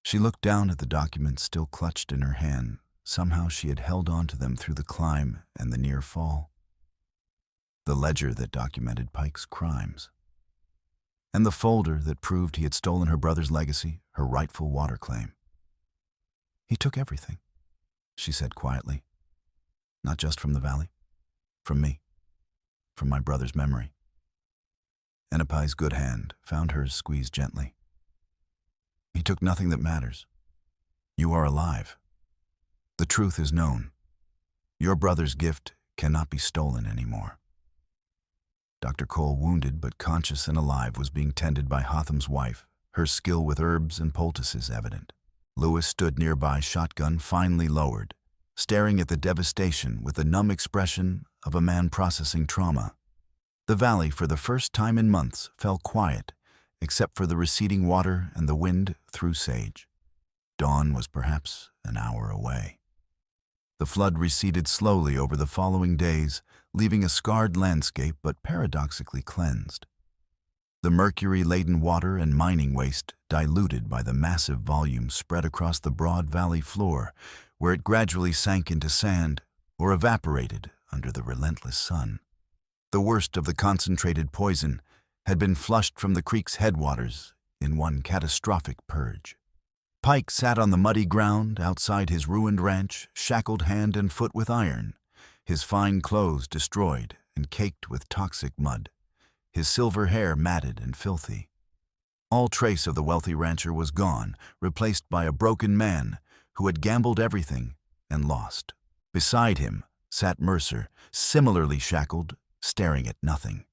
She looked down at the documents still clutched in her hand. Somehow she had held on to them through the climb and the near fall. The ledger that documented Pike's crimes, and the folder that proved he had stolen her brother's legacy, her rightful water claim. He took everything, she said quietly. Not just from the valley, from me. from my brother's memory. Anapi's good hand found hers squeezed gently. He took nothing that matters. You are alive. The truth is known. Your brother's gift cannot be stolen anymore. Dr. Cole, wounded but conscious and alive, was being tended by Hotham's wife, her skill with herbs and poultices evident. Lewis stood nearby, shotgun finely lowered, staring at the devastation with the numb expression of a man processing trauma. The valley, for the first time in months, fell quiet, except for the receding water and the wind through sage. Dawn was perhaps an hour away. The flood receded slowly over the following days, leaving a scarred landscape but paradoxically cleansed. The mercury-laden water and mining waste diluted by the massive volume spread across the broad valley floor, where it gradually sank into sand or evaporated under the relentless sun. The worst of the concentrated poison had been flushed from the creek's headwaters in one catastrophic purge. Pike sat on the muddy ground outside his ruined ranch, shackled hand and foot with iron, his fine clothes destroyed and caked with toxic mud, his silver hair matted and filthy. All trace of the wealthy rancher was gone, replaced by a broken man who had gambled everything and lost. Beside him sat Mercer, similarly shackled, staring at nothing.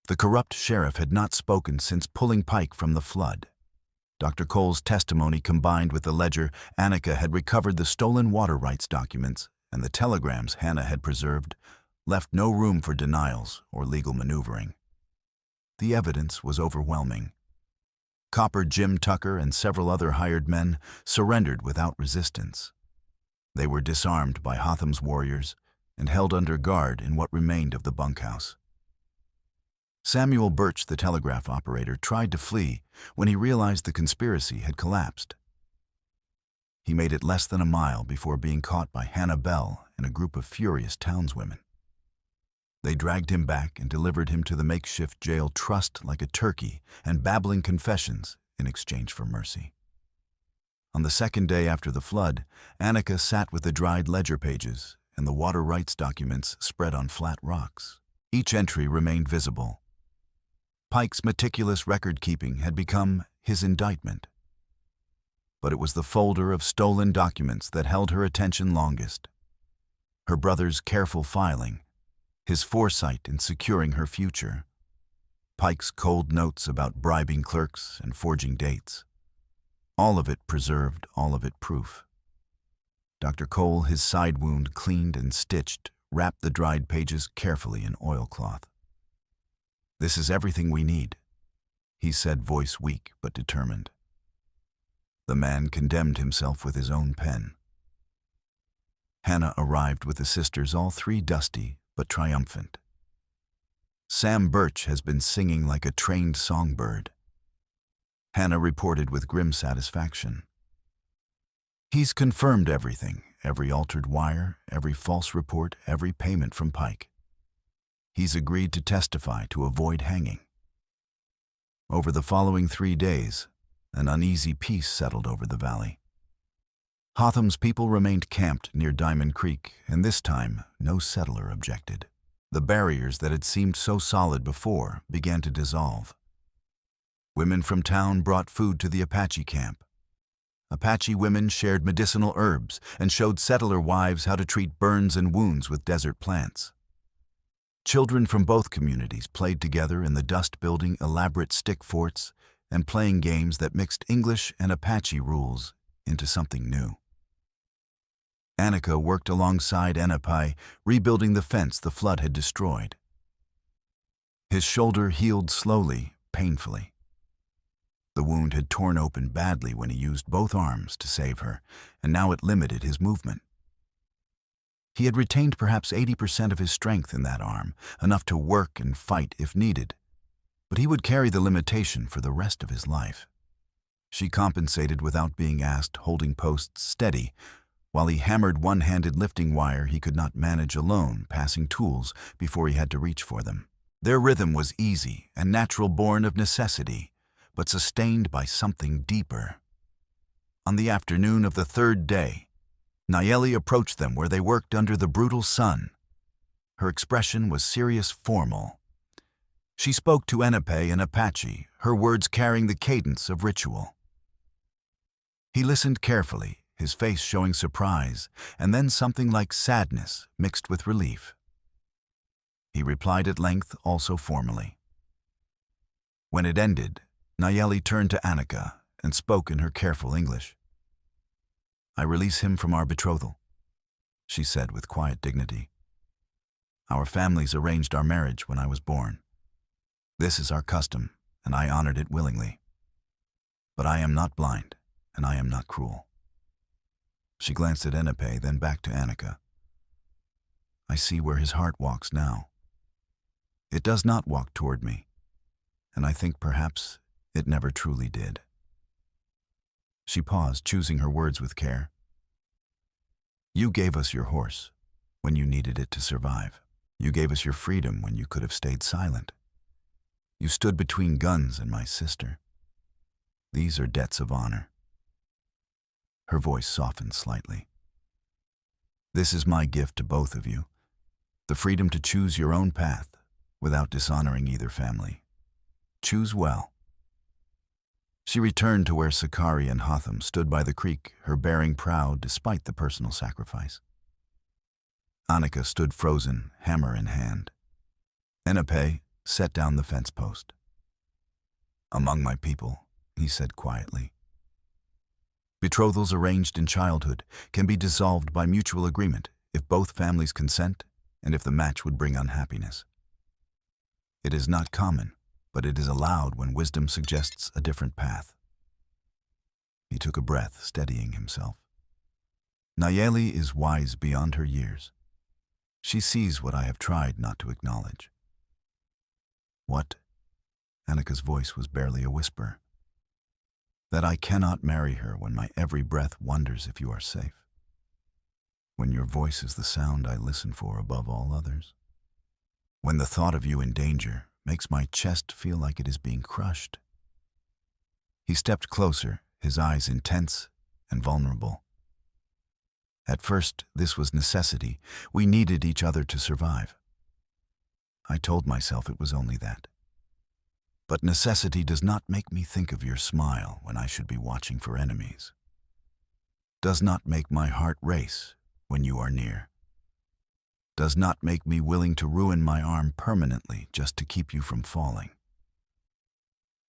The corrupt sheriff had not spoken since pulling Pike from the flood. Dr. Cole's testimony, combined with the ledger Annika had recovered, the stolen water rights documents, and the telegrams Hannah had preserved, left no room for denials or legal maneuvering. The evidence was overwhelming. Copper Jim Tucker and several other hired men surrendered without resistance. They were disarmed by Hotham's warriors and held under guard in what remained of the bunkhouse. Samuel Birch, the telegraph operator, tried to flee when he realized the conspiracy had collapsed. He made it less than a mile before being caught by Hannah Bell and a group of furious townswomen. They dragged him back and delivered him to the makeshift jail, trussed like a turkey and babbling confessions in exchange for mercy. On the second day after the flood, Annika sat with the dried ledger pages and the water rights documents spread on flat rocks. Each entry remained visible. Pike's meticulous record-keeping had become his indictment. But it was the folder of stolen documents that held her attention longest. Her brother's careful filing, his foresight in securing her future, Pike's cold notes about bribing clerks and forging dates. All of it preserved, all of it proof. Dr. Cole, his side wound cleaned and stitched, wrapped the dried pages carefully in oilcloth. "This is everything we need," he said, voice weak but determined. The man condemned himself with his own pen. Hannah arrived with the sisters, all three dusty but triumphant. "Sam Birch has been singing like a trained songbird," Hannah reported with grim satisfaction. "He's confirmed everything, every altered wire, every false report, every payment from Pike. He's agreed to testify to avoid hanging." Over the following 3 days, an uneasy peace settled over the valley. Hotham's people remained camped near Diamond Creek, and this time no settler objected. The barriers that had seemed so solid before began to dissolve. Women from town brought food to the Apache camp. Apache women shared medicinal herbs and showed settler wives how to treat burns and wounds with desert plants. Children from both communities played together in the dust, building elaborate stick forts and playing games that mixed English and Apache rules into something new. Annika worked alongside Anapi, rebuilding the fence the flood had destroyed. His shoulder healed slowly, painfully. The wound had torn open badly when he used both arms to save her, and now it limited his movement. He had retained perhaps 80% of his strength in that arm, enough to work and fight if needed, but he would carry the limitation for the rest of his life. She compensated without being asked, holding posts steady, while he hammered one-handed lifting wire he could not manage alone, passing tools before he had to reach for them. Their rhythm was easy and natural, born of necessity, but sustained by something deeper. On the afternoon of the third day, Nayeli approached them where they worked under the brutal sun. Her expression was serious, formal. She spoke to Enepe in Apache, her words carrying the cadence of ritual. He listened carefully, his face showing surprise, and then something like sadness mixed with relief. He replied at length, also formally. When it ended, Nayeli turned to Annika and spoke in her careful English. "I release him from our betrothal," she said with quiet dignity. "Our families arranged our marriage when I was born. This is our custom, and I honored it willingly. But I am not blind, and I am not cruel." She glanced at Enepe, then back to Annika. "I see where his heart walks now. It does not walk toward me, and I think perhaps it never truly did." She paused, choosing her words with care. "You gave us your horse when you needed it to survive. You gave us your freedom when you could have stayed silent. You stood between guns and my sister. These are debts of honor." Her voice softened slightly. "This is my gift to both of you, the freedom to choose your own path without dishonoring either family. Choose well." She returned to where Sakari and Hotham stood by the creek, her bearing proud despite the personal sacrifice. Annika stood frozen, hammer in hand. Enepe set down the fence post. "Among my people," he said quietly, "betrothals arranged in childhood can be dissolved by mutual agreement if both families consent and if the match would bring unhappiness. It is not common, but it is allowed when wisdom suggests a different path." He took a breath, steadying himself. "Nayeli is wise beyond her years. She sees what I have tried not to acknowledge." "What?" Annika's voice was barely a whisper. "That I cannot marry her when my every breath wonders if you are safe. When your voice is the sound I listen for above all others. When the thought of you in danger makes my chest feel like it is being crushed." He stepped closer, his eyes intense and vulnerable. "At first, this was necessity. We needed each other to survive. I told myself it was only that. But necessity does not make me think of your smile when I should be watching for enemies. Does not make my heart race when you are near. Does not make me willing to ruin my arm permanently just to keep you from falling."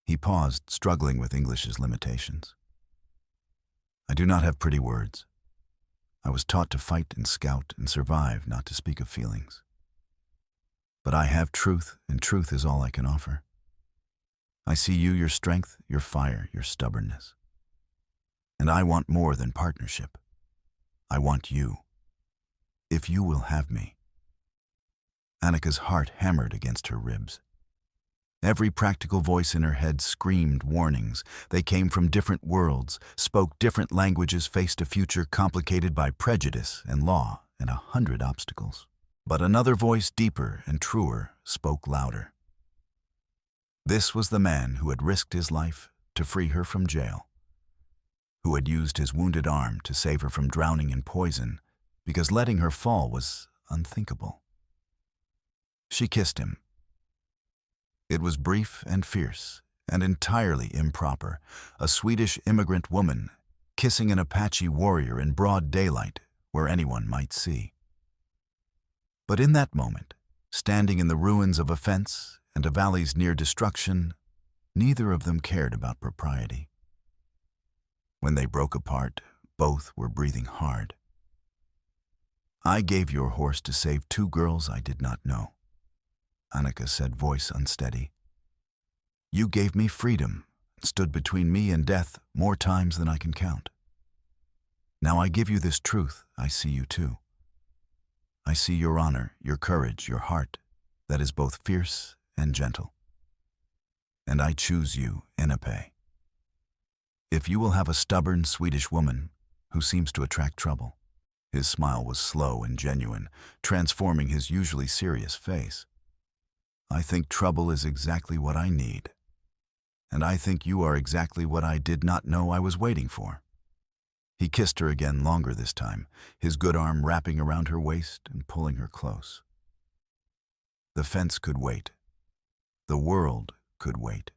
He paused, struggling with English's limitations. "I do not have pretty words. I was taught to fight and scout and survive, not to speak of feelings. But I have truth, and truth is all I can offer. I see you, your strength, your fire, your stubbornness. And I want more than partnership. I want you. If you will have me." Annika's heart hammered against her ribs. Every practical voice in her head screamed warnings. They came from different worlds, spoke different languages, faced a future complicated by prejudice and law and 100 obstacles. But another voice, deeper and truer, spoke louder. This was the man who had risked his life to free her from jail, who had used his wounded arm to save her from drowning in poison, because letting her fall was unthinkable. She kissed him. It was brief and fierce, and entirely improper, a Swedish immigrant woman kissing an Apache warrior in broad daylight where anyone might see. But in that moment, standing in the ruins of a fence and a valley's near destruction, neither of them cared about propriety. When they broke apart, both were breathing hard. "I gave your horse to save 2 girls I did not know," Annika said, voice unsteady. "You gave me freedom, stood between me and death more times than I can count. Now I give you this truth, I see you too. I see your honor, your courage, your heart, that is both fierce and gentle. And I choose you, Enepe. If you will have a stubborn Swedish woman who seems to attract trouble." His smile was slow and genuine, transforming his usually serious face. "I think trouble is exactly what I need. And I think you are exactly what I did not know I was waiting for." He kissed her again, longer this time, his good arm wrapping around her waist and pulling her close. The fence could wait. The world could wait.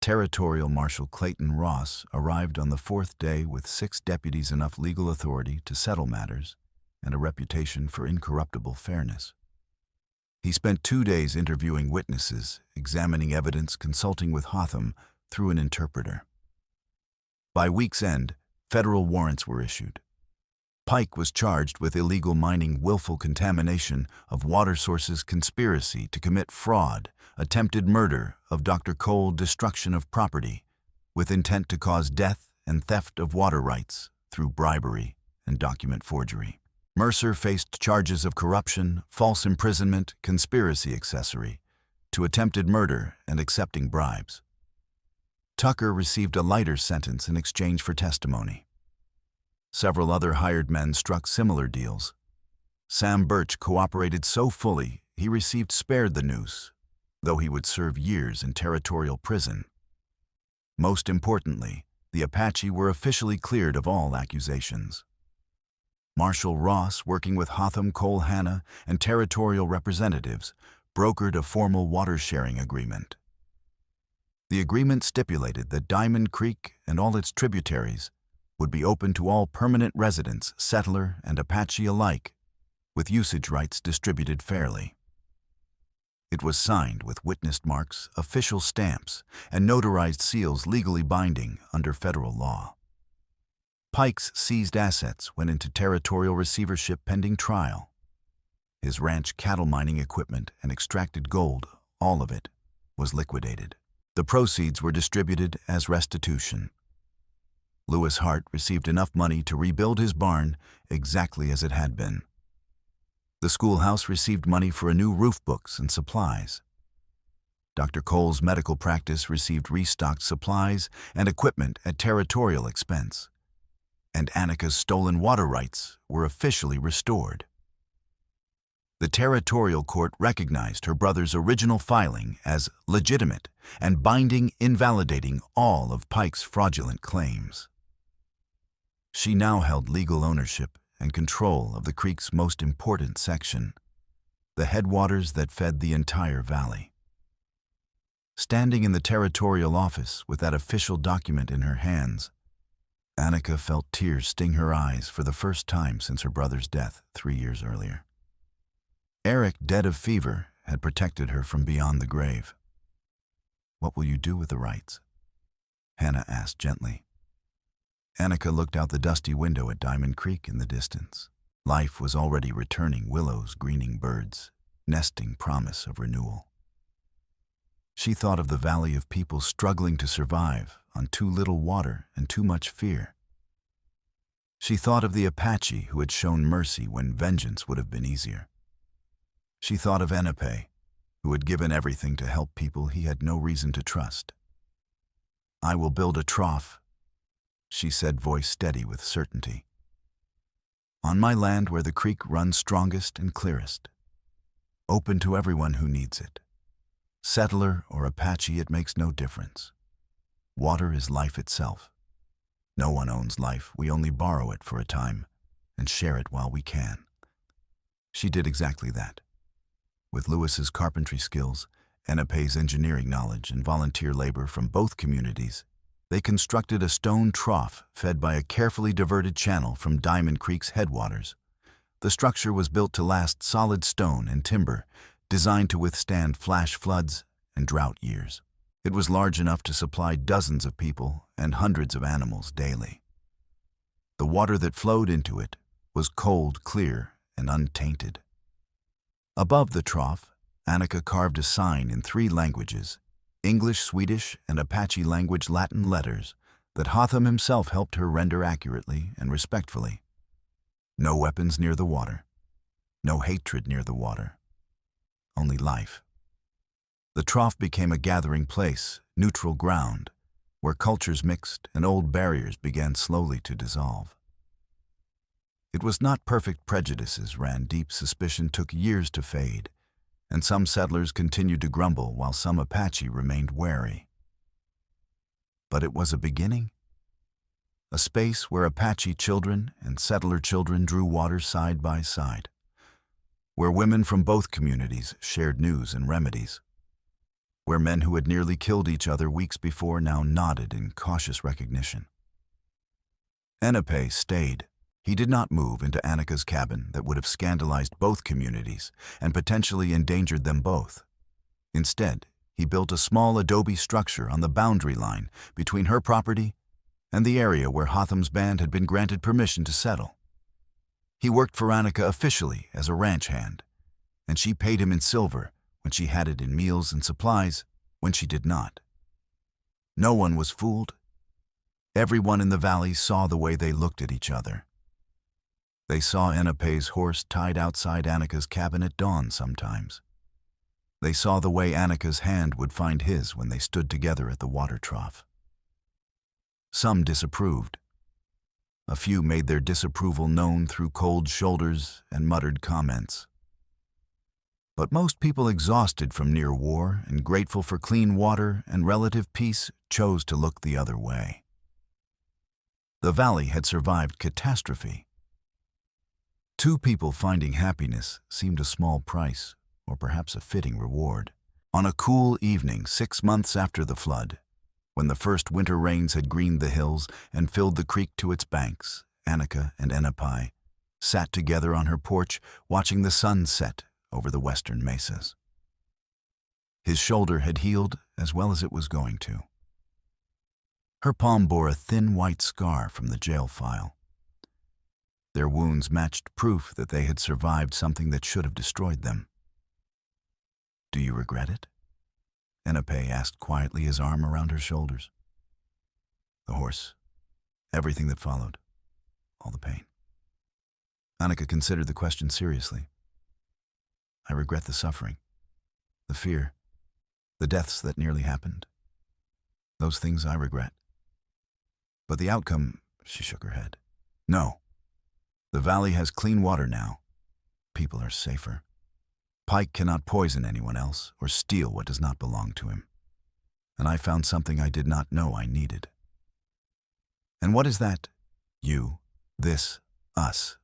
Territorial Marshal Clayton Ross arrived on the fourth day with 6 deputies, enough legal authority to settle matters and a reputation for incorruptible fairness. He spent 2 days interviewing witnesses, examining evidence, consulting with Hotham through an interpreter. By week's end, federal warrants were issued. Pike was charged with illegal mining, willful contamination of water sources, conspiracy to commit fraud, attempted murder of Dr. Cole, destruction of property, with intent to cause death, and theft of water rights through bribery and document forgery. Mercer faced charges of corruption, false imprisonment, conspiracy accessory to attempted murder, and accepting bribes. Tucker received a lighter sentence in exchange for testimony. Several other hired men struck similar deals. Sam Birch cooperated so fully he received spared the noose, though he would serve years in territorial prison. Most importantly, the Apache were officially cleared of all accusations. Marshal Ross, working with Hotham, Cole, Hanna, and territorial representatives, brokered a formal water-sharing agreement. The agreement stipulated that Diamond Creek and all its tributaries would be open to all permanent residents, settler and Apache alike, with usage rights distributed fairly. It was signed with witnessed marks, official stamps, and notarized seals legally binding under federal law. Pike's seized assets went into territorial receivership pending trial. His ranch cattle mining equipment and extracted gold, all of it, was liquidated. The proceeds were distributed as restitution. Lewis Hart received enough money to rebuild his barn exactly as it had been. The schoolhouse received money for a new roof, books, and supplies. Dr. Cole's medical practice received restocked supplies and equipment at territorial expense, and Annika's stolen water rights were officially restored. The territorial court recognized her brother's original filing as legitimate and binding, invalidating all of Pike's fraudulent claims. She now held legal ownership and control of the creek's most important section, the headwaters that fed the entire valley. Standing in the territorial office with that official document in her hands, Annika felt tears sting her eyes for the first time since her brother's death 3 years earlier. Eric, dead of fever, had protected her from beyond the grave. "What will you do with the rights?" Hannah asked gently. Annika looked out the dusty window at Diamond Creek in the distance. Life was already returning, willows greening, birds nesting, promise of renewal. She thought of the valley of people struggling to survive on too little water and too much fear. She thought of the Apache who had shown mercy when vengeance would have been easier. She thought of Enipe, who had given everything to help people he had no reason to trust. "I will build a trough," she said, voice steady with certainty, "on my land where the creek runs strongest and clearest, open to everyone who needs it. Settler or Apache, it makes no difference. Water is life itself. No one owns life, we only borrow it for a time and share it while we can." She did exactly that. With Lewis's carpentry skills, Enipe's engineering knowledge, and volunteer labor from both communities, they constructed a stone trough fed by a carefully diverted channel from Diamond Creek's headwaters. The structure was built to last, solid stone and timber, designed to withstand flash floods and drought years. It was large enough to supply dozens of people and hundreds of animals daily. The water that flowed into it was cold, clear, and untainted. Above the trough, Annika carved a sign in 3 languages, English, Swedish, and Apache language Latin letters, that Hotham himself helped her render accurately and respectfully. No weapons near the water. No hatred near the water. Only life. The trough became a gathering place, neutral ground, where cultures mixed and old barriers began slowly to dissolve. It was not perfect. Prejudices ran deep, suspicion took years to fade, and some settlers continued to grumble while some Apache remained wary. But it was a beginning. A space where Apache children and settler children drew water side by side. where women from both communities shared news and remedies, where men who had nearly killed each other weeks before now nodded in cautious recognition. Apache stayed. He did not move into Annika's cabin that would have scandalized both communities and potentially endangered them both. Instead, he built a small adobe structure on the boundary line between her property and the area where Hotham's band had been granted permission to settle. He worked for Annika officially as a ranch hand, and she paid him in silver when she had it in meals and supplies when she did not. No one was fooled. Everyone in the valley saw the way they looked at each other. They saw Apache's horse tied outside Annika's cabin at dawn sometimes. They saw the way Annika's hand would find his when they stood together at the water trough. Some disapproved. A few made their disapproval known through cold shoulders and muttered comments. But most people exhausted from near war and grateful for clean water and relative peace chose to look the other way. The valley had survived catastrophe. Two people finding happiness seemed a small price, or perhaps a fitting reward. On a cool evening 6 months after the flood, when the first winter rains had greened the hills and filled the creek to its banks, Annika and Apache sat together on her porch watching the sun set over the western mesas. His shoulder had healed as well as it was going to. Her palm bore a thin white scar from the jail file. Their wounds matched proof that they had survived something that should have destroyed them. "Do you regret it?" Apache asked quietly, his arm around her shoulders. The horse, everything that followed, all the pain. Annika considered the question seriously. "I regret the suffering, the fear, the deaths that nearly happened. Those things I regret. But the outcome," she shook her head. "No. The valley has clean water now. People are safer. Pike cannot poison anyone else or steal what does not belong to him. And I found something I did not know I needed." "And what is that? You, this, us."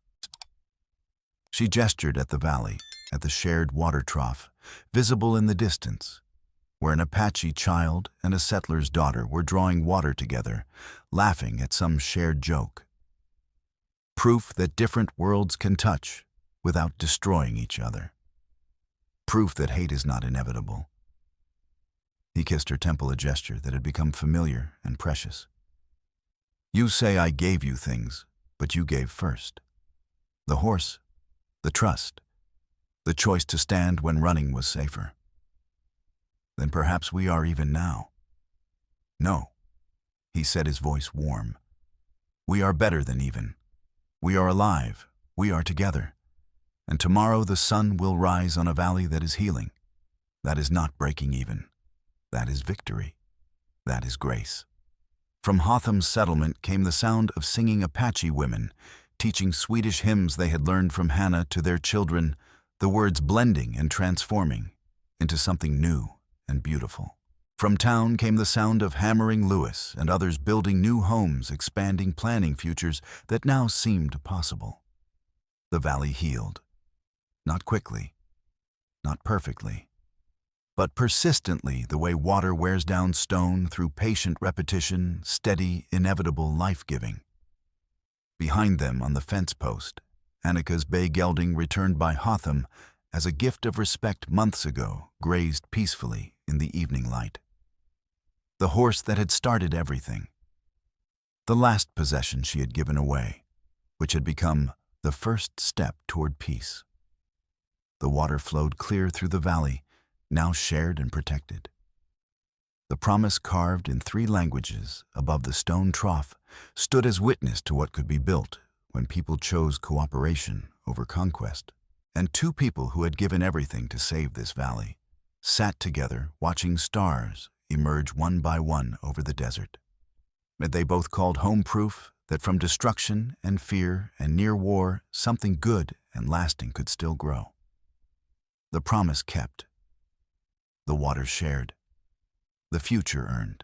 She gestured at the valley, at the shared water trough, visible in the distance, where an Apache child and a settler's daughter were drawing water together, laughing at some shared joke. Proof that different worlds can touch without destroying each other. Proof that hate is not inevitable. He kissed her temple, a gesture that had become familiar and precious. "You say I gave you things, but you gave first. The horse, the trust, the choice to stand when running was safer. Then perhaps we are even now." "No," he said, his voice warm. "We are better than even. We are alive. We are together. And tomorrow the sun will rise on a valley that is healing. That is not breaking even. That is victory. That is grace." From Hotham's settlement came the sound of singing Apache women, teaching Swedish hymns they had learned from Hannah to their children, the words blending and transforming into something new and beautiful. From town came the sound of hammering Lewis and others building new homes, expanding, planning futures that now seemed possible. The valley healed. Not quickly, not perfectly, but persistently, the way water wears down stone through patient repetition, steady, inevitable life-giving. Behind them on the fence post, Annika's bay gelding returned by Hotham as a gift of respect months ago grazed peacefully in the evening light. The horse that had started everything. The last possession she had given away, which had become the first step toward peace. The water flowed clear through the valley, now shared and protected. The promise carved in 3 languages above the stone trough stood as witness to what could be built when people chose cooperation over conquest. And 2 people who had given everything to save this valley sat together watching stars emerge one by one over the desert. And they both called home proof that from destruction and fear and near war, something good and lasting could still grow. The promise kept. The water shared. The future earned.